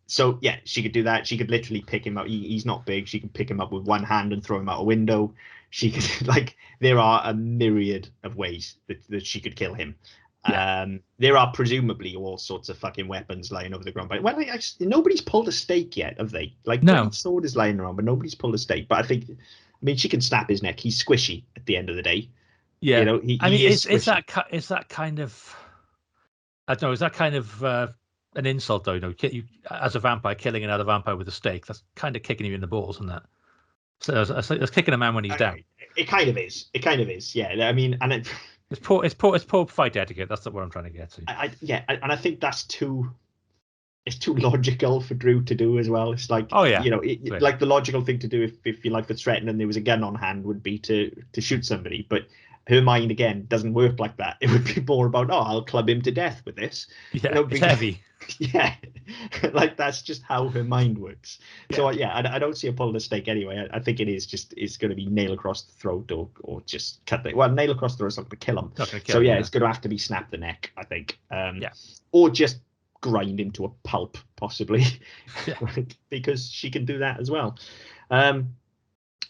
So yeah, she could do that. She could literally pick him up. He's not big. She can pick him up with one hand and throw him out a window. She could there are a myriad of ways that she could kill him. There are presumably all sorts of fucking weapons lying over the ground. But nobody's pulled a stake yet, have they? No, the sword is lying around, but nobody's pulled a stake. But I mean, she can snap his neck. He's squishy at the end of the day. Yeah, is that kind of? I don't know. Is that kind of? An insult, though, you as a vampire killing another vampire with a stake, that's kind of kicking you in the balls, isn't that? So it's kicking a man when he's down. It kind of is. Yeah, I mean, and it's poor fight etiquette. That's what I'm trying to get to. And I think that's too logical for Drew to do as well. It's like, like the logical thing to do if your life was threatened and there was a gun on hand would be to shoot somebody, but her mind again doesn't work like that. It would be more about, I'll club him to death with this. Yeah, it's heavy. Yeah, like that's just how her mind works. Yeah. So I don't see her pulling a stake anyway. I think it's going to be nail across the throat or just cut the nail across the throat is not going to kill him. It's going to have to be snap the neck, I think. Or just grind him to a pulp, possibly, because she can do that as well.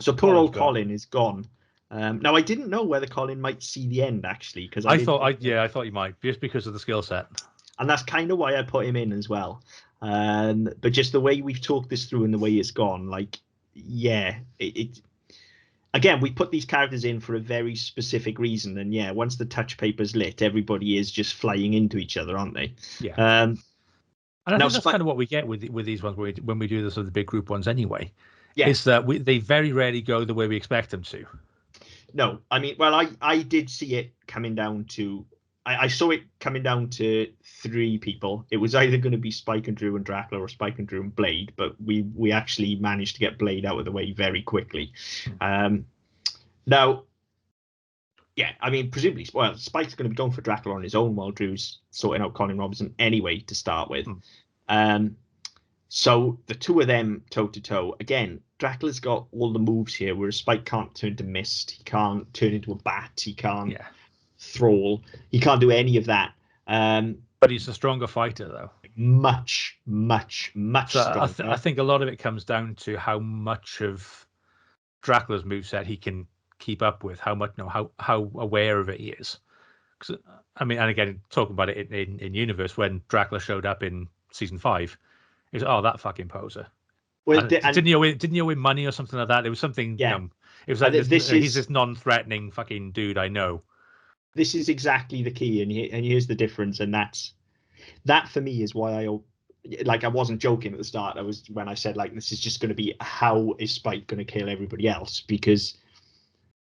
So poor old Colin is gone. Now I didn't know whether Colin might see the end actually, because I thought he might, just because of the skill set. And that's kind of why I put him in as well. But just the way we've talked this through and the way it's gone, again, we put these characters in for a very specific reason. And once the touch paper's lit, everybody is just flying into each other, aren't they? Yeah. And I think that's kind of what we get with these ones when we do this with the big group ones anyway. Yeah. Is that they very rarely go the way we expect them to. No, I mean, I did see it coming down to. I saw it coming down to 3 people. It was either going to be Spike and Drew and Dracula or Spike and Drew and Blade, but we actually managed to get Blade out of the way very quickly. Now, I mean, presumably, Spike's going to be going for Dracula on his own while Drew's sorting out Colin Robinson anyway to start with. So the 2 of them toe to toe. Again, Dracula's got all the moves here, whereas Spike can't turn to mist. He can't turn into a bat. He can't thrall. He can't do any of that. But he's a stronger fighter, though. Much stronger. I think a lot of it comes down to how much of Dracula's moveset he can keep up with, how much, how aware of it he is. I mean, and again, talking about it in universe, when Dracula showed up in season 5, it was that fucking poser. Well, didn't you win money or something like that? It was something. Yeah. It was like he's this non-threatening fucking dude I know. This is exactly the key, and here's the difference, and that for me is why I wasn't joking at the start. I was when I said this is just going to be how is Spike going to kill everybody else, because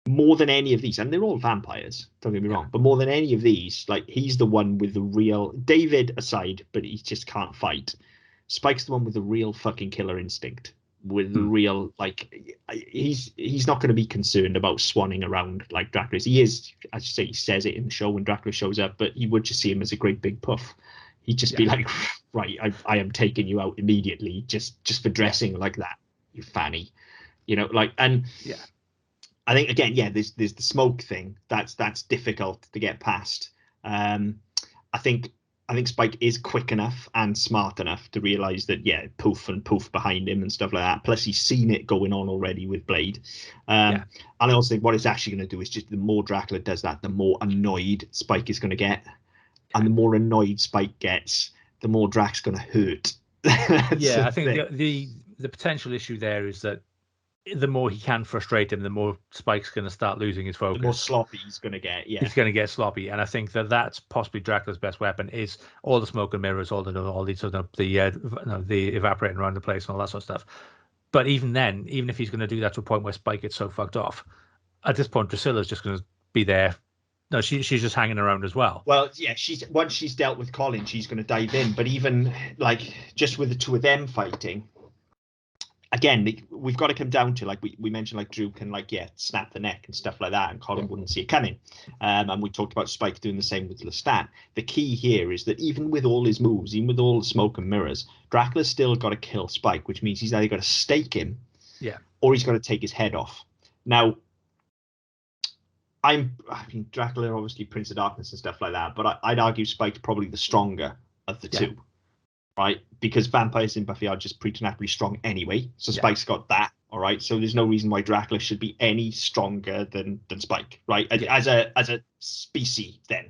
more than any of these, and they're all vampires, don't get me wrong, but more than any of these, he's the one with the real, David aside, but he just can't fight. Spike's the one with the real fucking killer instinct. with the real, like, he's not going to be concerned about swanning around like Dracula is. He is, as you say, he says it in the show when Dracula shows up, but you would just see him as a great big puff. He'd just be like, right, I am taking you out immediately just for dressing like that, you fanny, like. And I think, again, there's the smoke thing that's difficult to get past. I think Spike is quick enough and smart enough to realize that, poof and poof behind him and stuff like that. Plus, he's seen it going on already with Blade. And I also think what it's actually going to do is just, the more Dracula does that, the more annoyed Spike is going to get. And the more annoyed Spike gets, the more Drac's going to hurt. I think the potential issue there is that the more he can frustrate him, the more Spike's going to start losing his focus. The more sloppy he's going to get. He's going to get sloppy, and I think that's possibly Dracula's best weapon, is all the smoke and mirrors, all these sort of the evaporating around the place and all that sort of stuff. But even then, even if he's going to do that to a point where Spike gets so fucked off, at this point, Drusilla's just going to be there. No, she's just hanging around as well. Well, once she's dealt with Colin, she's going to dive in. But even like just with the two of them fighting, again, we've got to come down to, like we mentioned, like Drew can snap the neck and stuff like that, and Colin wouldn't see it coming. And we talked about Spike doing the same with Lestat. The key here is that even with all his moves, even with all the smoke and mirrors, Dracula's still got to kill Spike, which means he's either got to stake him, or he's got to take his head off. Now, Dracula, obviously Prince of Darkness and stuff like that, but I'd argue Spike's probably the stronger of the two, right? Because vampires in Buffy are just preternaturally strong anyway, so Spike's got that, all right? So there's no reason why Dracula should be any stronger than Spike, right? As a species, then,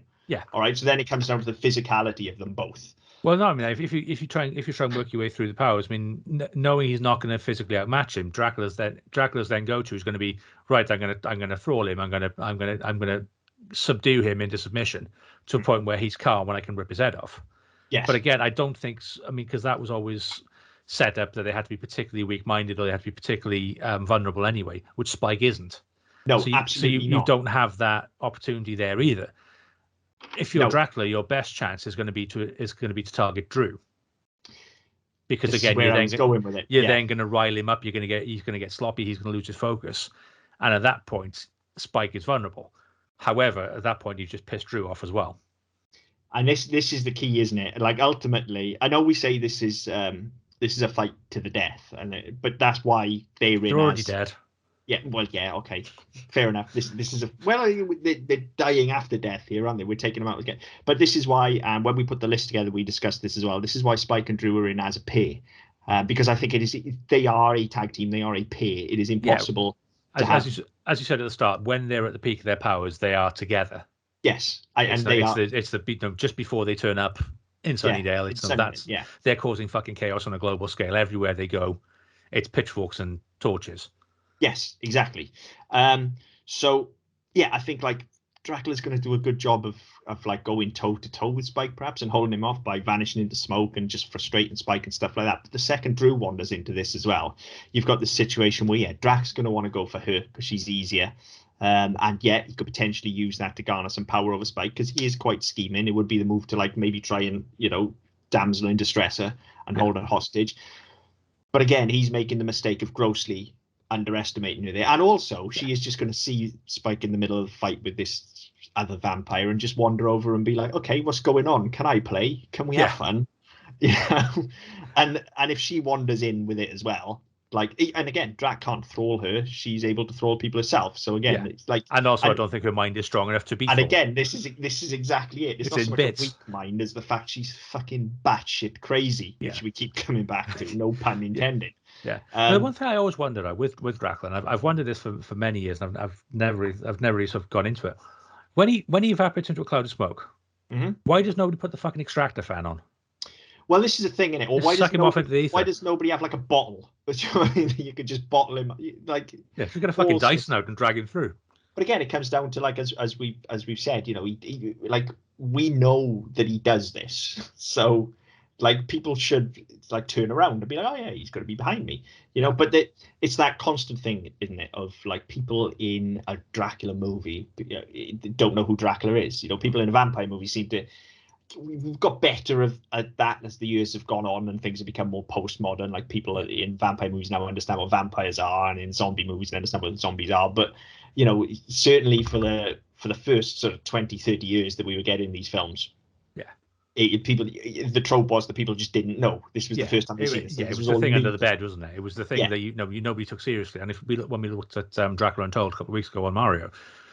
all right? So then it comes down to the physicality of them both. Well, no, I mean, if you try and work your way through the powers, I mean, knowing he's not going to physically outmatch him, Dracula's then go-to is going to be, right, I'm going to thrall him, I'm going to subdue him into submission to a point where he's calm when I can rip his head off. Yes. But again, I don't think, because that was always set up that they had to be particularly weak-minded, or they had to be particularly vulnerable anyway, which Spike isn't. No, absolutely not. You don't have that opportunity there either. If you're Dracula, your best chance is going to be to target Drew, because again, you're then going to rile him up. He's going to get sloppy. He's going to lose his focus, and at that point, Spike is vulnerable. However, at that point, you've just pissed Drew off as well. And this is the key, isn't it? Like, ultimately, I know we say this is a fight to the death, but that's why they're already dead. Yeah, well, okay, fair enough. This is they're dying after death here, aren't they? We're taking them out again. But this is why, when we put the list together, we discussed this as well. This is why Spike and Drew are in as a pair, because I think they are a tag team. They are a pair. It is impossible to have. As you said at the start, when they're at the peak of their powers, they are together. Yes, it's just before they turn up in Sunnydale. They're causing fucking chaos on a global scale everywhere they go. It's pitchforks and torches. Yes, exactly. So I think like Dracula's going to do a good job of like going toe to toe with Spike, perhaps, and holding him off by vanishing into smoke and just frustrating Spike and stuff like that. But the second Drew wanders into this as well, you've got this situation where Drac's going to want to go for her because she's easier. And he could potentially use that to garner some power over Spike, because he is quite scheming. It would be the move to like maybe try and damsel in distress her and hold her hostage. But again, he's making the mistake of grossly underestimating her there. And also, she is just going to see Spike in the middle of the fight with this other vampire and just wander over and be like, okay, what's going on? Can I play? Can we have fun? And if she wanders in with it as well, like, and again, Drac can't thrall her. She's able to thrall people herself. So again, it's like, and also I don't think her mind is strong enough to be. And again, this is exactly it. It's not so much a weak mind as the fact she's fucking batshit crazy, which we keep coming back to. No pun intended. Yeah. The one thing I always wondered with Dracula, and I've wondered this for many years, and I've never really sort of gone into it. When he evaporates into a cloud of smoke, why does nobody put the fucking extractor fan on? Well, this is a thing, innit? Or why does nobody have like a bottle? You could just bottle him, like. Yeah, if you get a fucking Dyson out and drag him through. But again, it comes down to, like, as we've said, he like, we know that he does this, so like people should like turn around and be like, oh yeah, he's going to be behind me, But it's that constant thing, isn't it, of like people in a Dracula movie don't know who Dracula is. People in a vampire movie seem to we've got better at that as the years have gone on and things have become more postmodern. Like people in vampire movies now understand what vampires are, and in zombie movies they understand what zombies are. But certainly for the first sort of 20, 30 years that we were getting these films, the trope was that people just didn't know. This was the first time they'd seen this. Yeah, it was the thing under the bed, wasn't it? It was the thing that nobody took seriously. And when we looked at Dracula Untold a couple of weeks ago on Mario,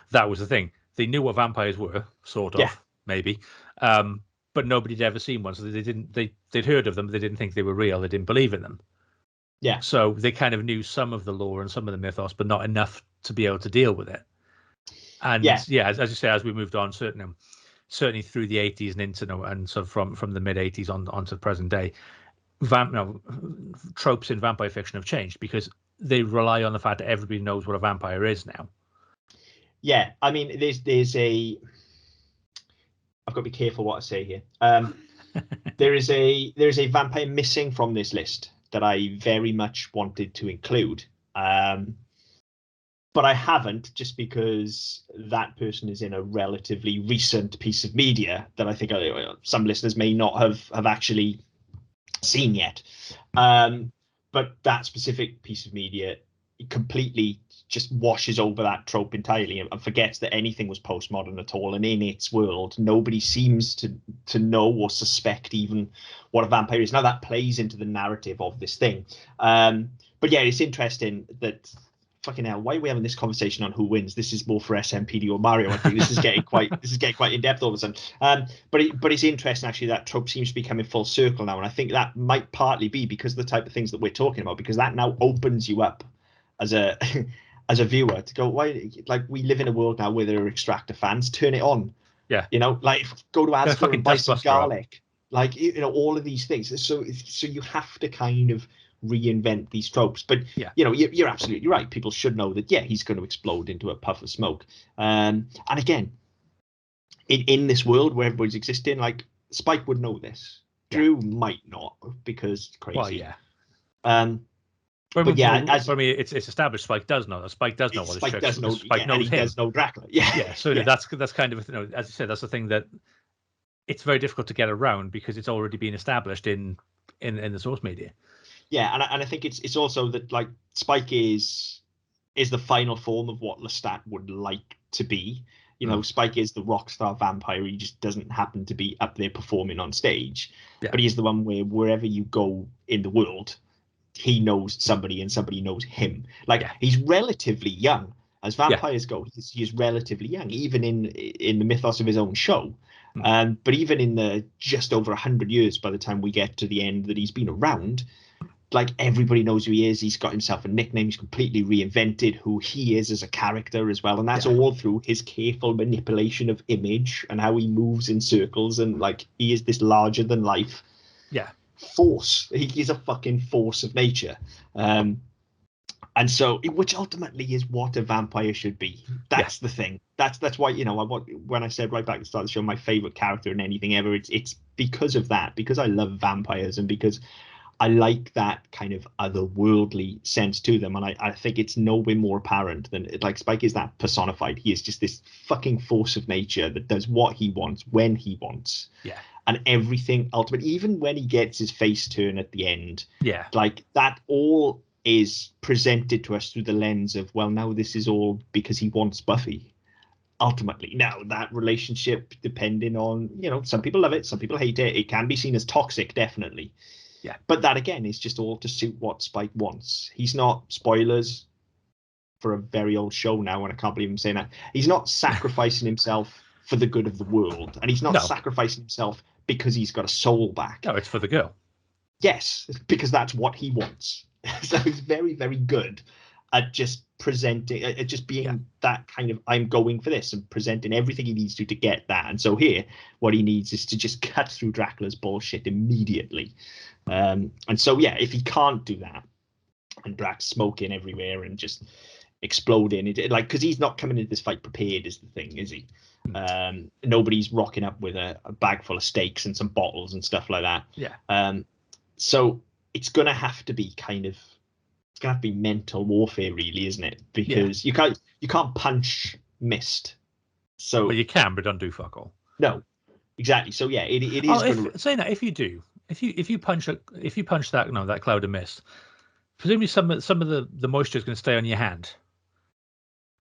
that was the thing. They knew what vampires were, sort of, maybe, but nobody had ever seen one, so they didn't. They'd heard of them, but they didn't think they were real. They didn't believe in them. Yeah. So they kind of knew some of the lore and some of the mythos, but not enough to be able to deal with it. And as you say, as we moved on, certainly through the 80s and into and so from the mid 80s on to the present day, tropes in vampire fiction have changed because they rely on the fact that everybody knows what a vampire is now. Yeah, I mean, there's a. I've got to be careful what I say here. There is a vampire missing from this list that I very much wanted to include. But I haven't, just because that person is in a relatively recent piece of media that I think some listeners may not have actually seen yet. But that specific piece of media completely just washes over that trope entirely and forgets that anything was postmodern at all. And in its world, nobody seems to know or suspect even what a vampire is. Now that plays into the narrative of this thing. But yeah, it's interesting that. Fucking hell, why are we having this conversation on who wins? This is more for SMPD or Mario. I think this is getting quite in depth all of a sudden. But it's interesting actually that trope seems to be coming full circle now, and I think that might partly be because of the type of things that we're talking about, because that now opens you up as a as a viewer to go, why, like, we live in a world now where there are Extractor fans. Turn it on. Yeah. Like go to Asda and buy some garlic. Up. Like all of these things. So you have to kind of reinvent these tropes, but you're absolutely right. People should know that he's going to explode into a puff of smoke, and again, in this world where everybody's existing, like Spike would know this. Drew might not, because crazy. Well, for me, it's established. Spike does know that. Spike does know what Spike does know. Spike knows him. He does know Dracula. So that's kind of, as you said, that's the thing that it's very difficult to get around because it's already been established in the source media. Yeah, and I think it's also that, like, Spike is the final form of what Lestat would like to be. Spike is the rock star vampire. He just doesn't happen to be up there performing on stage. Yeah. But he's the one where wherever you go in the world, he knows somebody and somebody knows him. He's relatively young. As vampires go, he is relatively young, even in the mythos of his own show. But even in the just over 100 years by the time we get to the end that he's been around, like, everybody knows who he is. He's got himself a nickname. He's completely reinvented who he is as a character as well. And that's all through his careful manipulation of image and how he moves in circles. And, like, he is this larger than life force. He is a fucking force of nature. And so, which ultimately is what a vampire should be. That's the thing. That's why, when I said right back at the start of the show, my favorite character in anything ever, it's because of that, because I love vampires and because I like that kind of otherworldly sense to them. And I think it's nowhere more apparent than, like, Spike is that personified. He is just this fucking force of nature that does what he wants, when he wants. Yeah. And everything ultimately, even when he gets his face turn at the end, like, that all is presented to us through the lens of, well, now this is all because he wants Buffy. Ultimately, now that relationship, depending on, some people love it, some people hate it. It can be seen as toxic, definitely. Yeah, but that again is just all to suit what Spike wants. He's not, spoilers for a very old show now, and I can't believe I'm saying that, he's not sacrificing himself for the good of the world, and he's not sacrificing himself because he's got a soul back. No, it's for the girl. Yes, because that's what he wants. So he's very, very good at just presenting, at just being that kind of, I'm going for this, and presenting everything he needs to get that. And so here, what he needs is to just cut through Dracula's bullshit immediately. And so, if he can't do that, and Drax smoking everywhere and just exploding, because he's not coming into this fight prepared, is the thing, is he? Nobody's rocking up with a bag full of steaks and some bottles and stuff like that. So it's going to have to be it's going to have to be mental warfare, really, isn't it? Because you can't punch mist. So, well, you can, but don't do fuck all. No. Exactly. So yeah, it is going to. Saying that, if you punch that that cloud of mist, presumably some of the moisture is going to stay on your hand.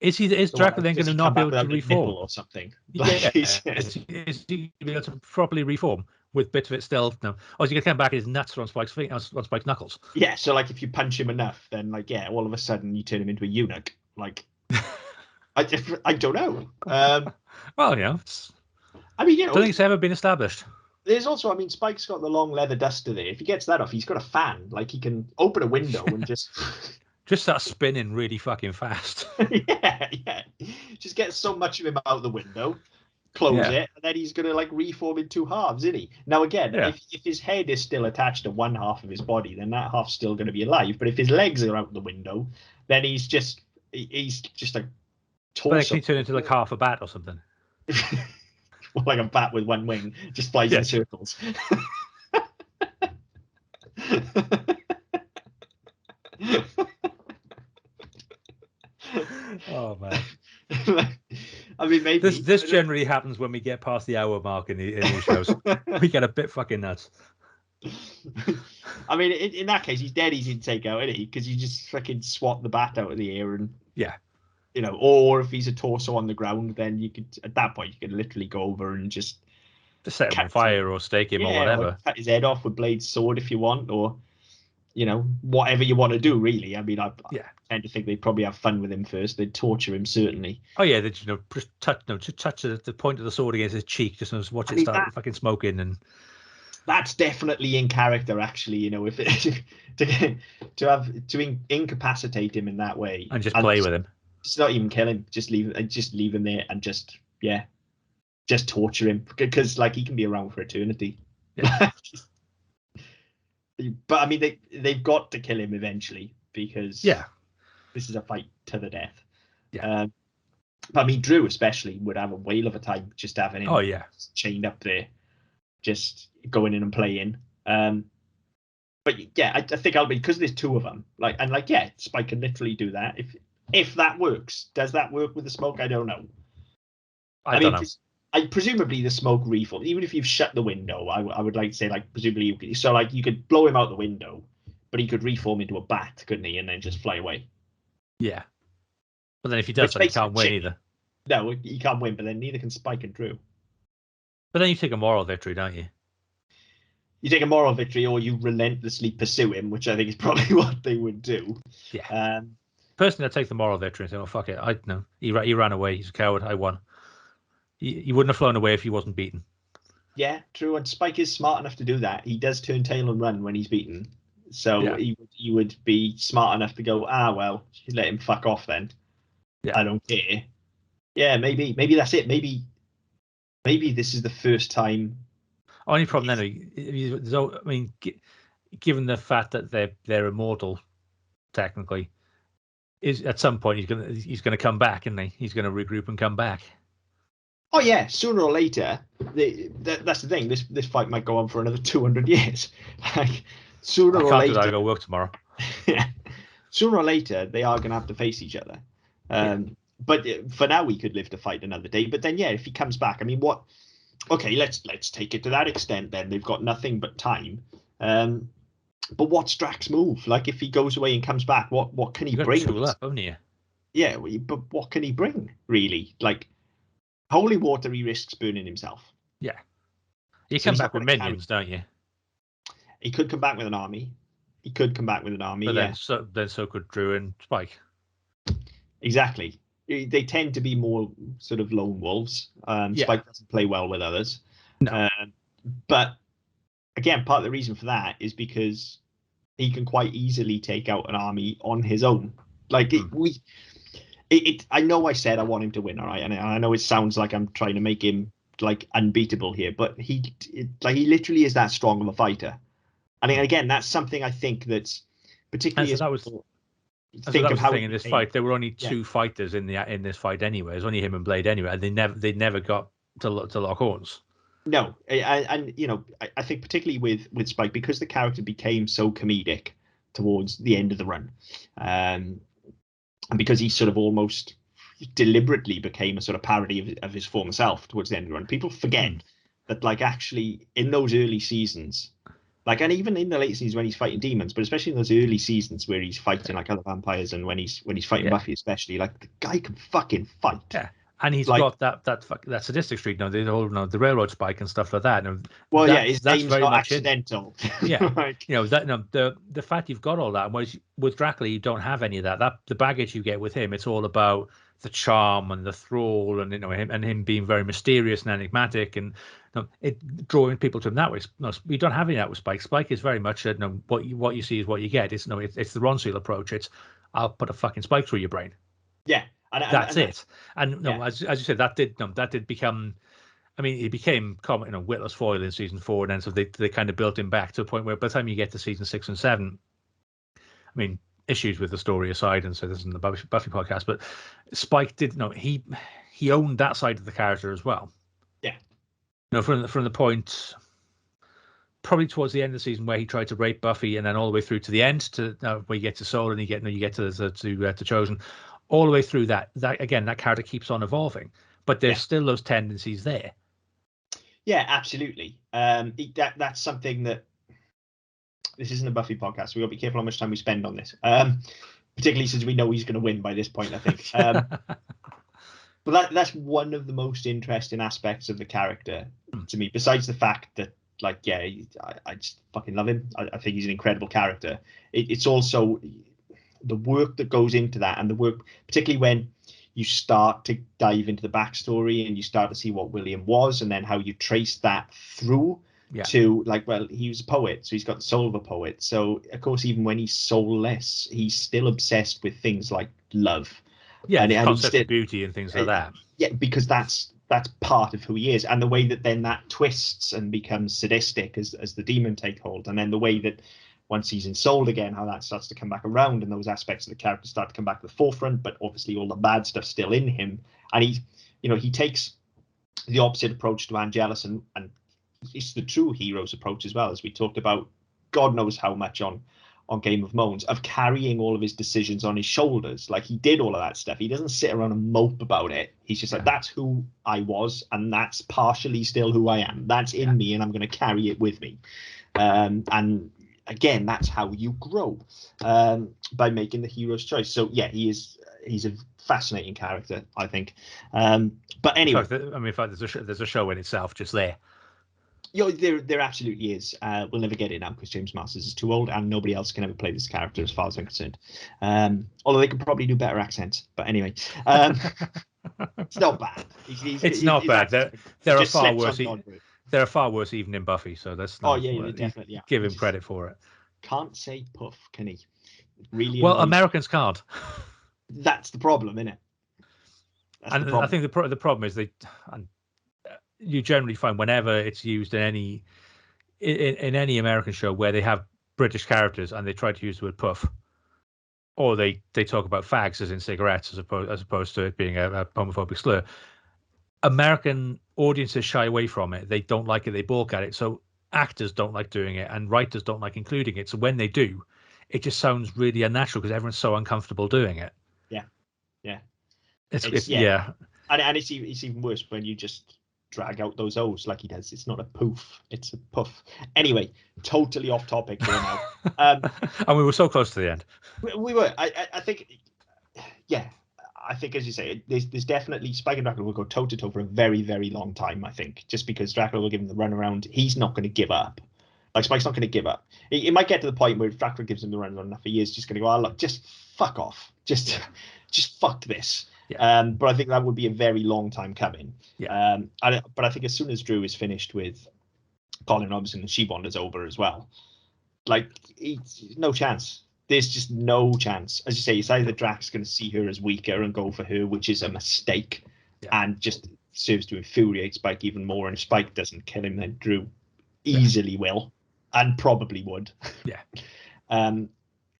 Is Dracula then going to not be able to reform or something? Yeah, is he going to be able to properly reform with bits of it still? No, or is he going to come back and his nuts are on Spike's feet, on Spike's knuckles? Yeah. So like, if you punch him enough, then like, yeah, all of a sudden you turn him into a eunuch. Like, I don't know. Well, you know, I mean, I don't think it's ever been established. There's also, I mean, Spike's got the long leather duster there. If he gets that off, he's got a fan. Like, he can open a window and just start spinning really fucking fast. yeah. Just get so much of him out the window, close it, and then he's gonna like reform in two halves, isn't he? Now again, if his head is still attached to one half of his body, then that half's still gonna be alive. But if his legs are out the window, then he's just a torso. But can he turn into like half a bat or something? Like a bat with one wing, just flies in circles. Oh man! I mean, maybe this generally happens when we get past the hour mark in these shows. We get a bit fucking nuts. I mean, in that case, he's dead easy to take out, isn't he? Because you just fucking swat the bat out of the air and you know, or if he's a torso on the ground, then you could, at that point, you could literally go over and just set him on fire or stake him or whatever. Or cut his head off with Blade's sword if you want, or, you know, whatever you want to do, really. I mean, I tend to think they'd probably have fun with him first. They'd torture him, certainly. Oh, yeah, they'd, you know, just touch the point of the sword against his cheek, just watch it start fucking smoking. And that's definitely in character, actually, you know, if to incapacitate him in that way. And just play with him. Just not even kill him, just leave him there and just torture him, because like, he can be around for eternity. Yeah. But I mean, they've got to kill him eventually, because this is a fight to the death. But I mean, Drew especially would have a whale of a time just having him chained up there, just going in and playing. But yeah, I think I'll be, because there's two of them. Spike can literally do that. If that works, does that work with the smoke? I don't know. I don't know. Presumably the smoke reforms. Even if you've shut the window, I would like to say, like, presumably you could blow him out the window, but he could reform into a bat, couldn't he, and then just fly away. Yeah. But then if he does that, he can't win either. No, he can't win, but then neither can Spike and Drew. But then you take a moral victory, don't you? You take a moral victory, or you relentlessly pursue him, which I think is probably what they would do. Yeah. Personally, I'd take the moral victory and say, "Oh fuck it, I know he ran away. He's a coward. I won." He wouldn't have flown away if he wasn't beaten. Yeah, true. And Spike is smart enough to do that. He does turn tail and run when he's beaten. So he would be smart enough to go, well, let him fuck off then. Yeah. I don't care. Yeah, maybe that's it. Maybe this is the first time. Only problem then, I mean, given the fact that they're immortal, technically, is at some point he's gonna come back, isn't he? He's gonna regroup and come back. Oh yeah, sooner or later. That's the thing. This fight might go on for another 200 years. Like, sooner or later. I go work tomorrow. Yeah. Sooner or later, they are gonna have to face each other. But for now, we could live to fight another day. But then, if he comes back, I mean, what? Okay, let's take it to that extent. Then they've got nothing but time. But what's Drax's move? Like, if he goes away and comes back, what can he bring? Tool up, haven't you? Yeah, but what can he bring, really? Like, holy water, he risks burning himself. Yeah. You come back with minions, don't you? He could come back with an army. But then so could Drew and Spike. Exactly. They tend to be more sort of lone wolves. Spike doesn't play well with others. No. But again, part of the reason for that is because he can quite easily take out an army on his own. Like, I know I said I want him to win, all right, and I know it sounds like I'm trying to make him like unbeatable here, but he literally is that strong of a fighter. And again, that's something I think that's particularly. In this fight. There were only two fighters in this fight anyway. It was only him and Blade anyway, and they never got to lock horns. No, and you know, I think particularly with Spike, because the character became so comedic towards the end of the run, and because he sort of almost deliberately became a sort of parody of his former self towards the end of the run. People forget that like actually in those early seasons, like, and even in the late seasons when he's fighting demons, but especially in those early seasons where he's fighting like other vampires, and when he's fighting Buffy especially, like the guy can fucking fight. Yeah. And he's like, got that sadistic streak, the whole the railroad spike and stuff like that. And his that's name's very not much accidental. Yeah, like, the fact you've got all that, whereas with Dracula you don't have any of that. The baggage you get with him, it's all about the charm and the thrall, and him being very mysterious and enigmatic, and it drawing people to him that way. No, you don't have any of that with Spike. Spike is very much what you see is what you get. It's the Ronseal approach. It's I'll put a fucking spike through your brain. Yeah. That's it. And as you said, that did become. I mean, he became witless foil in season 4, and then so they kind of built him back to a point where by the time you get to season 6 and 7, I mean, issues with the story aside, and so this isn't the Buffy podcast, but Spike did he owned that side of the character as well. Yeah. From the point probably towards the end of the season where he tried to rape Buffy, and then all the way through to the end to where you get to Soul and you get to Chosen. All the way through that again, that character keeps on evolving, but there's still those tendencies there. Yeah, absolutely. That's something that this isn't a Buffy podcast, so we've got to be careful how much time we spend on this. Particularly since we know he's going to win by this point, I think. But that's one of the most interesting aspects of the character to me, besides the fact that, like, I just fucking love him. I think he's an incredible character. It's also the work that goes into that, and the work, particularly when you start to dive into the backstory and you start to see what William was, and then how you trace that through to, like, well, he was a poet, so he's got the soul of a poet. So, of course, even when he's soulless, he's still obsessed with things like love. Yeah, and the concept of beauty and things like that. Yeah, because that's part of who he is, and the way that then that twists and becomes sadistic as the demon take hold, and then the way that once he's ensouled again, how that starts to come back around, and those aspects of the character start to come back to the forefront, but obviously all the bad stuff still in him. And he takes the opposite approach to Angelus, and it's the true hero's approach as well, as we talked about, God knows how much on Game of Moans, of carrying all of his decisions on his shoulders. Like, he did all of that stuff. He doesn't sit around and mope about it. He's just like, that's who I was, and that's partially still who I am. That's in me, and I'm going to carry it with me. And again, that's how you grow, by making the hero's choice. So yeah, he's a fascinating character, I think. But anyway, in fact, there's a show in itself just there. There absolutely is. We'll never get it now because James Masters is too old, and nobody else can ever play this character, as far as I'm concerned. Although they can probably do better accents. But anyway, it's not bad. It's not bad. There are far worse. There are far worse even in Buffy, so that's not. Definitely. Give him credit for it. Can't say puff, can he? Really? Well, Americans can't. That's the problem, isn't it? I think the problem is you generally find whenever it's used in any American show where they have British characters and they try to use the word puff, or they talk about fags as in cigarettes as opposed to it being a homophobic slur, American audiences shy away from it. They don't like it. They balk at it. So actors don't like doing it, and writers don't like including it. So when they do, it just sounds really unnatural because everyone's so uncomfortable doing it. Yeah. It's And it's even worse when you just drag out those O's like he does. It's not a poof, it's a puff. Anyway, totally off topic here now. And we were so close to the end. We were. I think, I think, as you say, there's definitely Spike and Dracula will go toe to toe for a very, very long time. I think just because Dracula will give him the runaround, he's not going to give up. Like, Spike's not going to give up. It might get to the point where if Dracula gives him the runaround enough, he is just going to go, oh, look, just fuck off, just fuck this. Yeah. But I think that would be a very long time coming. Yeah. But I think as soon as Drew is finished with Colin Robinson and she wanders over as well, like, no chance. There's just no chance. As you say, it's either Drax going to see her as weaker and go for her, which is a mistake, and just serves to infuriate Spike even more. And if Spike doesn't kill him, then Drew easily will, and probably would. Yeah.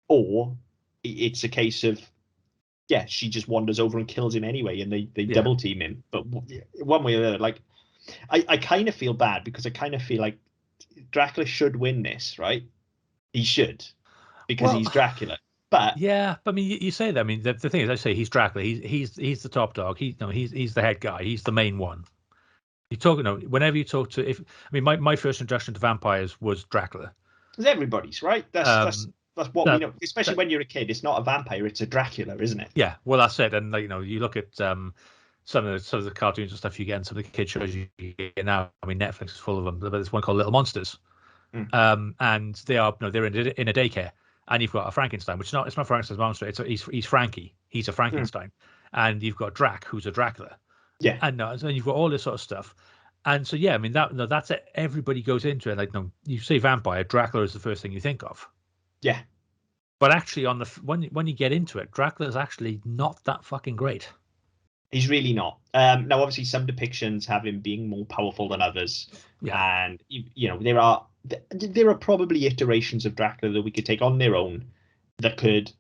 Or it's a case of, she just wanders over and kills him anyway, and they double team him. But one way or the other, like, I kind of feel bad because I kind of feel like Dracula should win this, right? He should. Because he's Dracula, but I mean, you say that. I mean, the thing is, I say he's Dracula. He's the top dog. He's the head guy. He's the main one. You talk, whenever you talk to, my first introduction to vampires was Dracula. It's everybody's, right? That's what we know. Especially when you're a kid, it's not a vampire; it's a Dracula, isn't it? Yeah, well, that's it. And you look at some of the cartoons and stuff you get, and some of the kid shows you get now. I mean, Netflix is full of them. But there's one called Little Monsters, and they are they're in a daycare, and you've got a Frankenstein, which it's not Frankenstein's monster. He's Frankie. He's a Frankenstein, and you've got Drac, who's a Dracula. Yeah, and so you've got all this sort of stuff. And so, yeah, I mean, that's it. Everybody goes into it. Like, you say vampire, Dracula is the first thing you think of. Yeah. But actually, when you get into it, Dracula is actually not that fucking great. He's really not. Now, obviously, some depictions have him being more powerful than others. Yeah. And, there are probably iterations of Dracula that we could take on their own that could,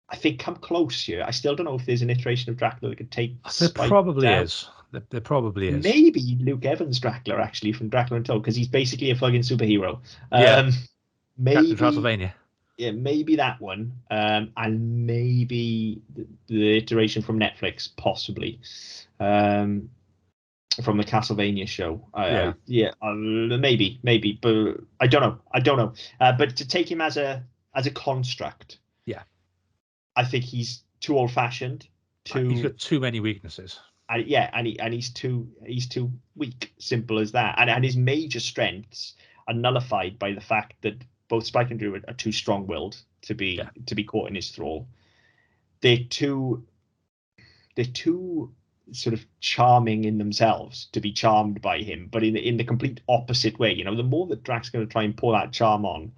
I think, come close here. I still don't know if there's an iteration of Dracula that could take Spike down. There probably is. Maybe Luke Evans' Dracula, actually, from Dracula Untold, because he's basically a fucking superhero. Maybe Transylvania. Yeah, maybe that one, and maybe the iteration from Netflix, possibly, from the Castlevania show. Maybe, but I don't know. But to take him as a construct, I think he's too old-fashioned. He's got too many weaknesses. And he's too weak. Simple as that. And his major strengths are nullified by the fact that both Spike and Drew are too strong-willed to be caught in his thrall. They're too sort of charming in themselves to be charmed by him, but in the complete opposite way. The more that Drac's going to try and pull that charm on,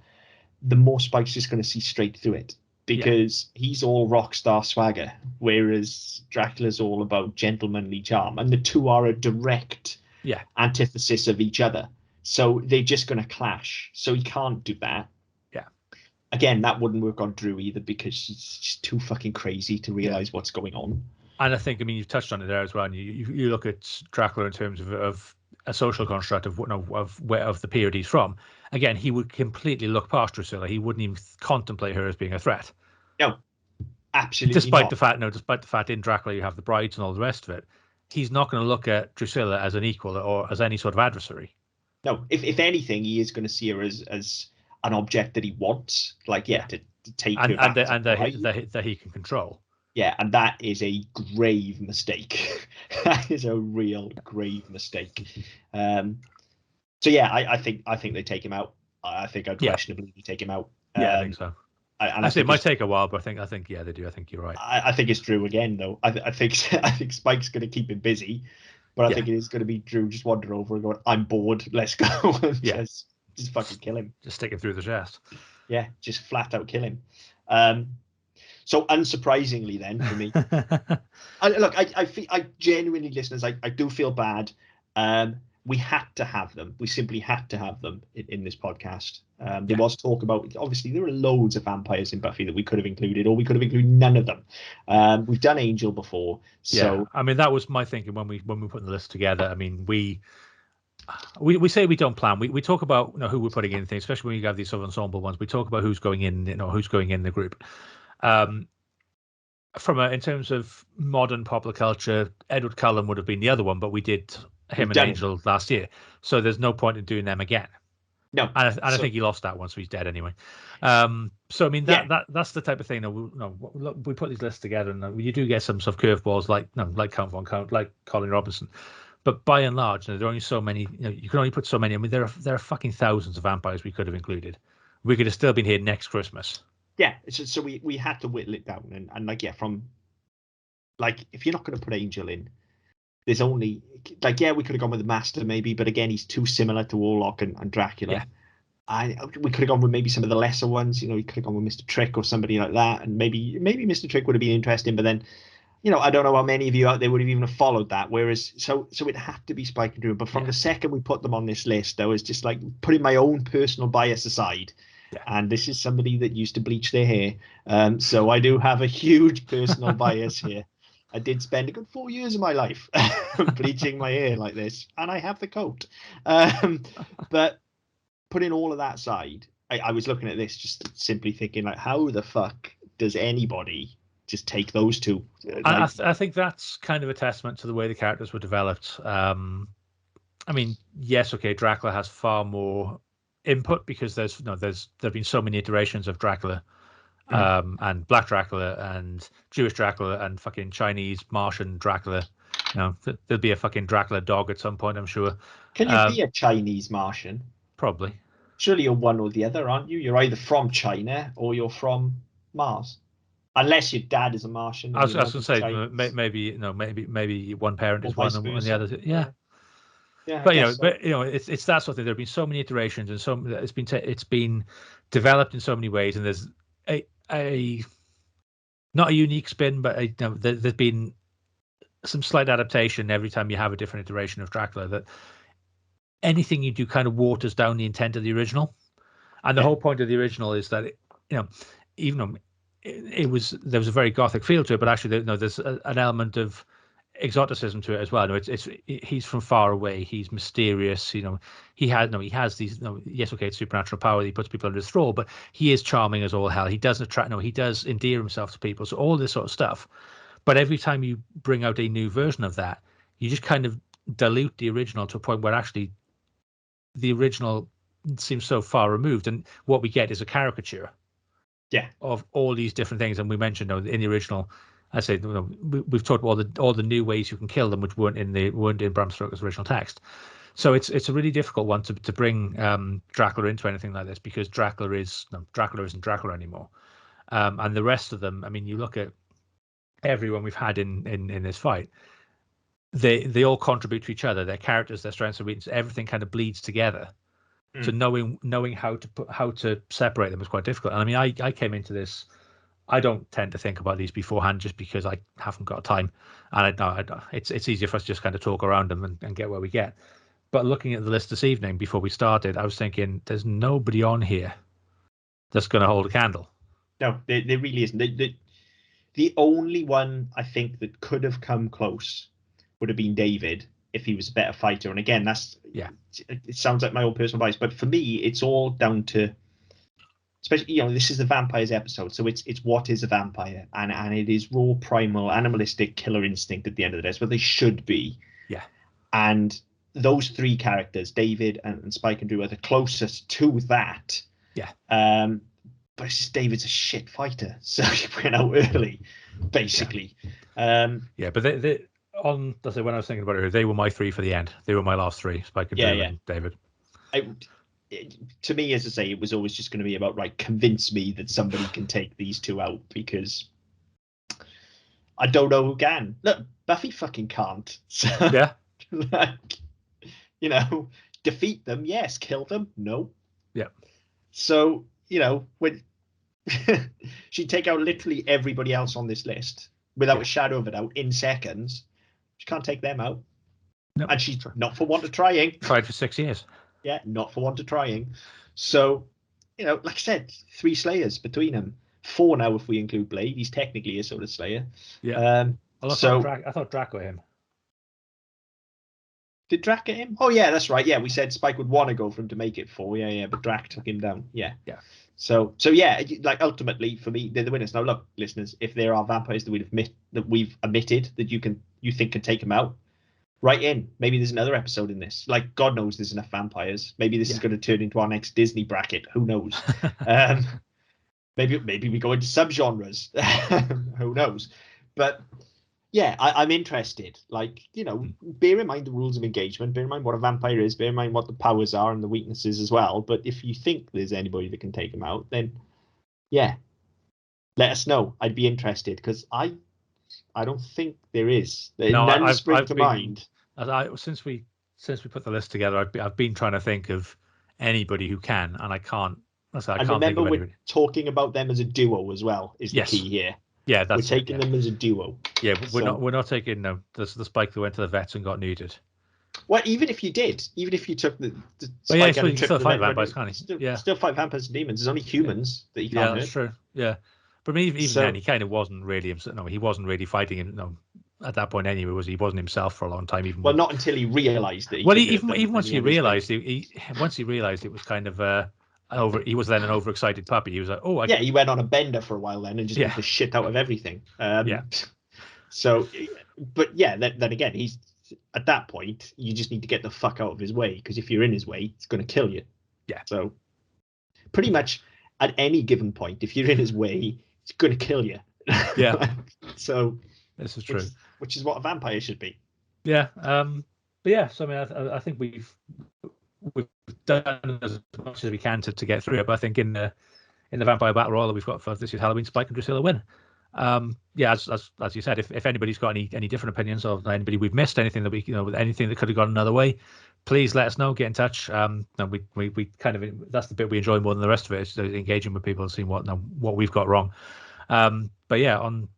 the more Spike's just going to see straight through it. Because he's all rock star swagger, whereas Dracula's all about gentlemanly charm, and the two are a direct antithesis of each other. So they're just going to clash. So he can't do that. Yeah. Again, that wouldn't work on Drew either, because she's just too fucking crazy to realize what's going on. And I think, you've touched on it there as well. And you look at Dracula in terms of a social construct of the period he's from. Again, he would completely look past Drusilla. He wouldn't even contemplate her as being a threat. No, absolutely despite not. Despite the fact in Dracula you have the brides and all the rest of it, he's not going to look at Drusilla as an equal or as any sort of adversary. No, if anything, he is going to see her as an object that he wants, to take her back and that he can control. Yeah, and that is a grave mistake. That is a real grave mistake. So yeah, I think they take him out. I think unquestionably they take him out. I think so. I think it might take a while, but I think they do. I think you're right. I think it's Drew again, though. I think Spike's going to keep him busy, but I think it is going to be Drew just wandering over and going, "I'm bored, let's go," and just fucking kill him. Just stick him through the chest. Yeah, just flat out kill him. So unsurprisingly, then for me, I genuinely, listeners, I do feel bad. We had to have them. We simply had to have them in this podcast. There was talk about, obviously, there are loads of vampires in Buffy that we could have included, or we could have included none of them. We've done Angel before, so that was my thinking when we put the list together. We say we don't plan. We talk about who we're putting in things, especially when you have these sort of ensemble ones. We talk about who's going in, who's going in the group. In terms of modern popular culture, Edward Cullen would have been the other one, but we did him and Angel last year, so there's no point in doing them again. No, and I think he lost that one, so he's dead anyway. That's the type of thing that we put these lists together, and you do get some sort of curveballs like Count Von Count, like Colin Robinson, but by and large, there are only so many. You can only put so many. There are fucking thousands of vampires we could have included. We could have still been here next Christmas. Yeah, so we had to whittle it down, and if you're not going to put Angel in, there's only we could have gone with the Master maybe, but again he's too similar to Warlock and Dracula. We could have gone with maybe some of the lesser ones. We could have gone with Mr. Trick or somebody like that, and maybe Mr. Trick would have been interesting, but then I don't know how many of you out there would have even followed that. Whereas so it had to be Spike and Drew. But from the second we put them on this list, I was just like putting my own personal bias aside. And this is somebody that used to bleach their hair. So I do have a huge personal bias here. I did spend a good 4 years of my life bleaching my hair like this, and I have the coat. But putting all of that aside, I was looking at this just simply thinking, how the fuck does anybody just take those two? I think that's kind of a testament to the way the characters were developed. I mean, yes, okay, Dracula has far more input because there've been so many iterations of Dracula, and Black Dracula and Jewish Dracula and fucking Chinese Martian Dracula. There'll be a fucking Dracula dog at some point, I'm sure. Can you be a Chinese Martian? Probably. Surely you're one or the other, aren't you? You're either from China or you're from Mars. Unless your dad is a Martian. I was going to say maybe one parent is one and the other. Yeah. Yeah, but it's that sort of thing. There have been so many iterations, and it's been developed in so many ways, and there's a not a unique spin, but there's been some slight adaptation every time you have a different iteration of Dracula. That anything you do kind of waters down the intent of the original, and the whole point of the original is that even though there was a very gothic feel to it, but actually there's an element of exoticism to it as well. He's from far away. He's mysterious. He has these. Yes, okay, it's supernatural power that he puts people under his thrall, but he is charming as all hell. He does attract. He does endear himself to people. So all this sort of stuff. But every time you bring out a new version of that, you just kind of dilute the original to a point where actually the original seems so far removed, and what we get is a caricature. Yeah. Of all these different things, and we mentioned in the original. I say we've talked about all the new ways you can kill them, which weren't in Bram Stoker's original text. So it's a really difficult one to bring Dracula into anything like this, because Dracula isn't Dracula anymore, and the rest of them. I mean, you look at everyone we've had in this fight. They all contribute to each other. Their characters, their strengths and weaknesses, everything kind of bleeds together. So knowing how to separate them is quite difficult. And I mean, I came into this. I don't tend to think about these beforehand just because I haven't got time, and it's easier for us to just kind of talk around them and get where we get. But looking at the list this evening before we started, I was thinking there's nobody on here that's going to hold a candle. No, there really isn't. The only one I think that could have come close would have been David if he was a better fighter. And again, it sounds like my own personal bias, but for me, it's all down to. Especially, this is the vampires episode, so it's what is a vampire, and it is raw, primal, animalistic killer instinct at the end of the day. It's what they should be. Yeah. And those three characters, David and Spike and Drew, are the closest to that. Yeah. But it's just David's a shit fighter, so he went out early, basically. Yeah. But when I was thinking about it, they were my three for the end. They were my last three: Spike and Drew and David. To me, as I say, it was always just going to be about, convince me that somebody can take these two out, because I don't know who can. Look, Buffy fucking can't. So, yeah. Defeat them, yes. Kill them, no. Yeah. So, when she'd take out literally everybody else on this list without a shadow of a doubt in seconds, she can't take them out. No. And she's not for want of trying. Tried for 6 years. Yeah, not for want of trying. So, like I said, 3 Slayers between them. 4 now if we include Blade. He's technically a sort of Slayer. Yeah. I thought Drac got him. Did Drac get him? Oh, yeah, that's right. Yeah, we said Spike would want to go for him to make it 4. Yeah, but Drac took him down. Yeah. Yeah. So yeah, ultimately for me, they're the winners. Now, look, listeners, if there are vampires that we've omitted that you think can take them out, write in. Maybe there's another episode in this. God knows there's enough vampires. Maybe this is going to turn into our next Disney bracket. Who knows? Maybe we go into subgenres. Who knows? But yeah, I'm interested. Bear in mind the rules of engagement. Bear in mind what a vampire is. Bear in mind what the powers are and the weaknesses as well. But if you think there's anybody that can take them out, then yeah, let us know. I'd be interested, because I don't think there is. None spring to mind. Since we put the list together, I've been trying to think of anybody who can, and I can't. I can't remember think of we're talking about them as a duo as well. Is the key here? Yeah, we're taking them as a duo. Yeah, we're not taking the Spike that went to the vets and got neutered. Well, even if you took the Spike and still fight vampires, can't he? Still fight vampires and demons. There's only humans that you can't hurt. That's true. Yeah, but even then, he kind of wasn't really. No, he wasn't really fighting him. No, at that point anyway, he wasn't himself for a long time. Not until he realised that. Even once he realised, once he realised it was kind of he was then an overexcited puppy. He was like, oh, he went on a bender for a while then and just beat the shit out of everything. So, but yeah, then again, he's at that point, you just need to get the fuck out of his way, because if you're in his way, it's going to kill you. Yeah. So pretty much at any given point, if you're in his way, it's going to kill you. Yeah. So this is true. Which is what a vampire should be. Yeah. But yeah, so I mean, I think we've done as much as we can to get through it. But I think in the Vampire Battle Royal that we've got for this year's Halloween, Spike and Drusilla win. Yeah, as you said, if anybody's got any different opinions, or anybody we've missed, anything that we anything that could have gone another way, please let us know. Get in touch. We kind of, that's the bit we enjoy more than the rest of it, is engaging with people and seeing what we've got wrong. But yeah, on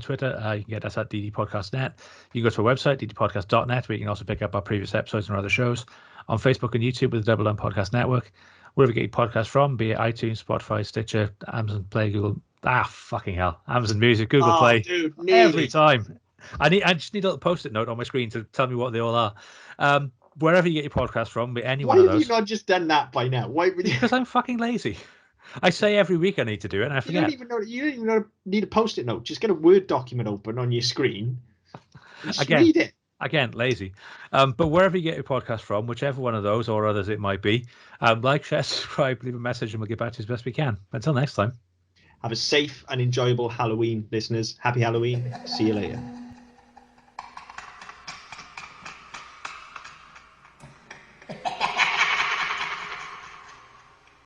Twitter, you can get us at ddpodcast.net. You can go to our website, ddpodcast.net, where you can also pick up our previous episodes and our other shows. On Facebook and YouTube with the Double M Podcast Network. Wherever you get your podcast from, be it iTunes, Spotify, Stitcher, Amazon Play, Google. Fucking hell. Amazon Music, Google Play. Dude, every time. I just need a little post-it note on my screen to tell me what they all are. Wherever you get your podcast from, be any one of those. Why have you not just done that by now? Why would you? Because I'm fucking lazy. I say every week I need to do it, and I forget. You don't even need a post-it note. Just get a Word document open on your screen. And just read it. Again, lazy. But wherever you get your podcast from, whichever one of those or others it might be, like, share, subscribe, leave a message, and we'll get back to you as best we can. Until next time. Have a safe and enjoyable Halloween, listeners. Happy Halloween. See you later.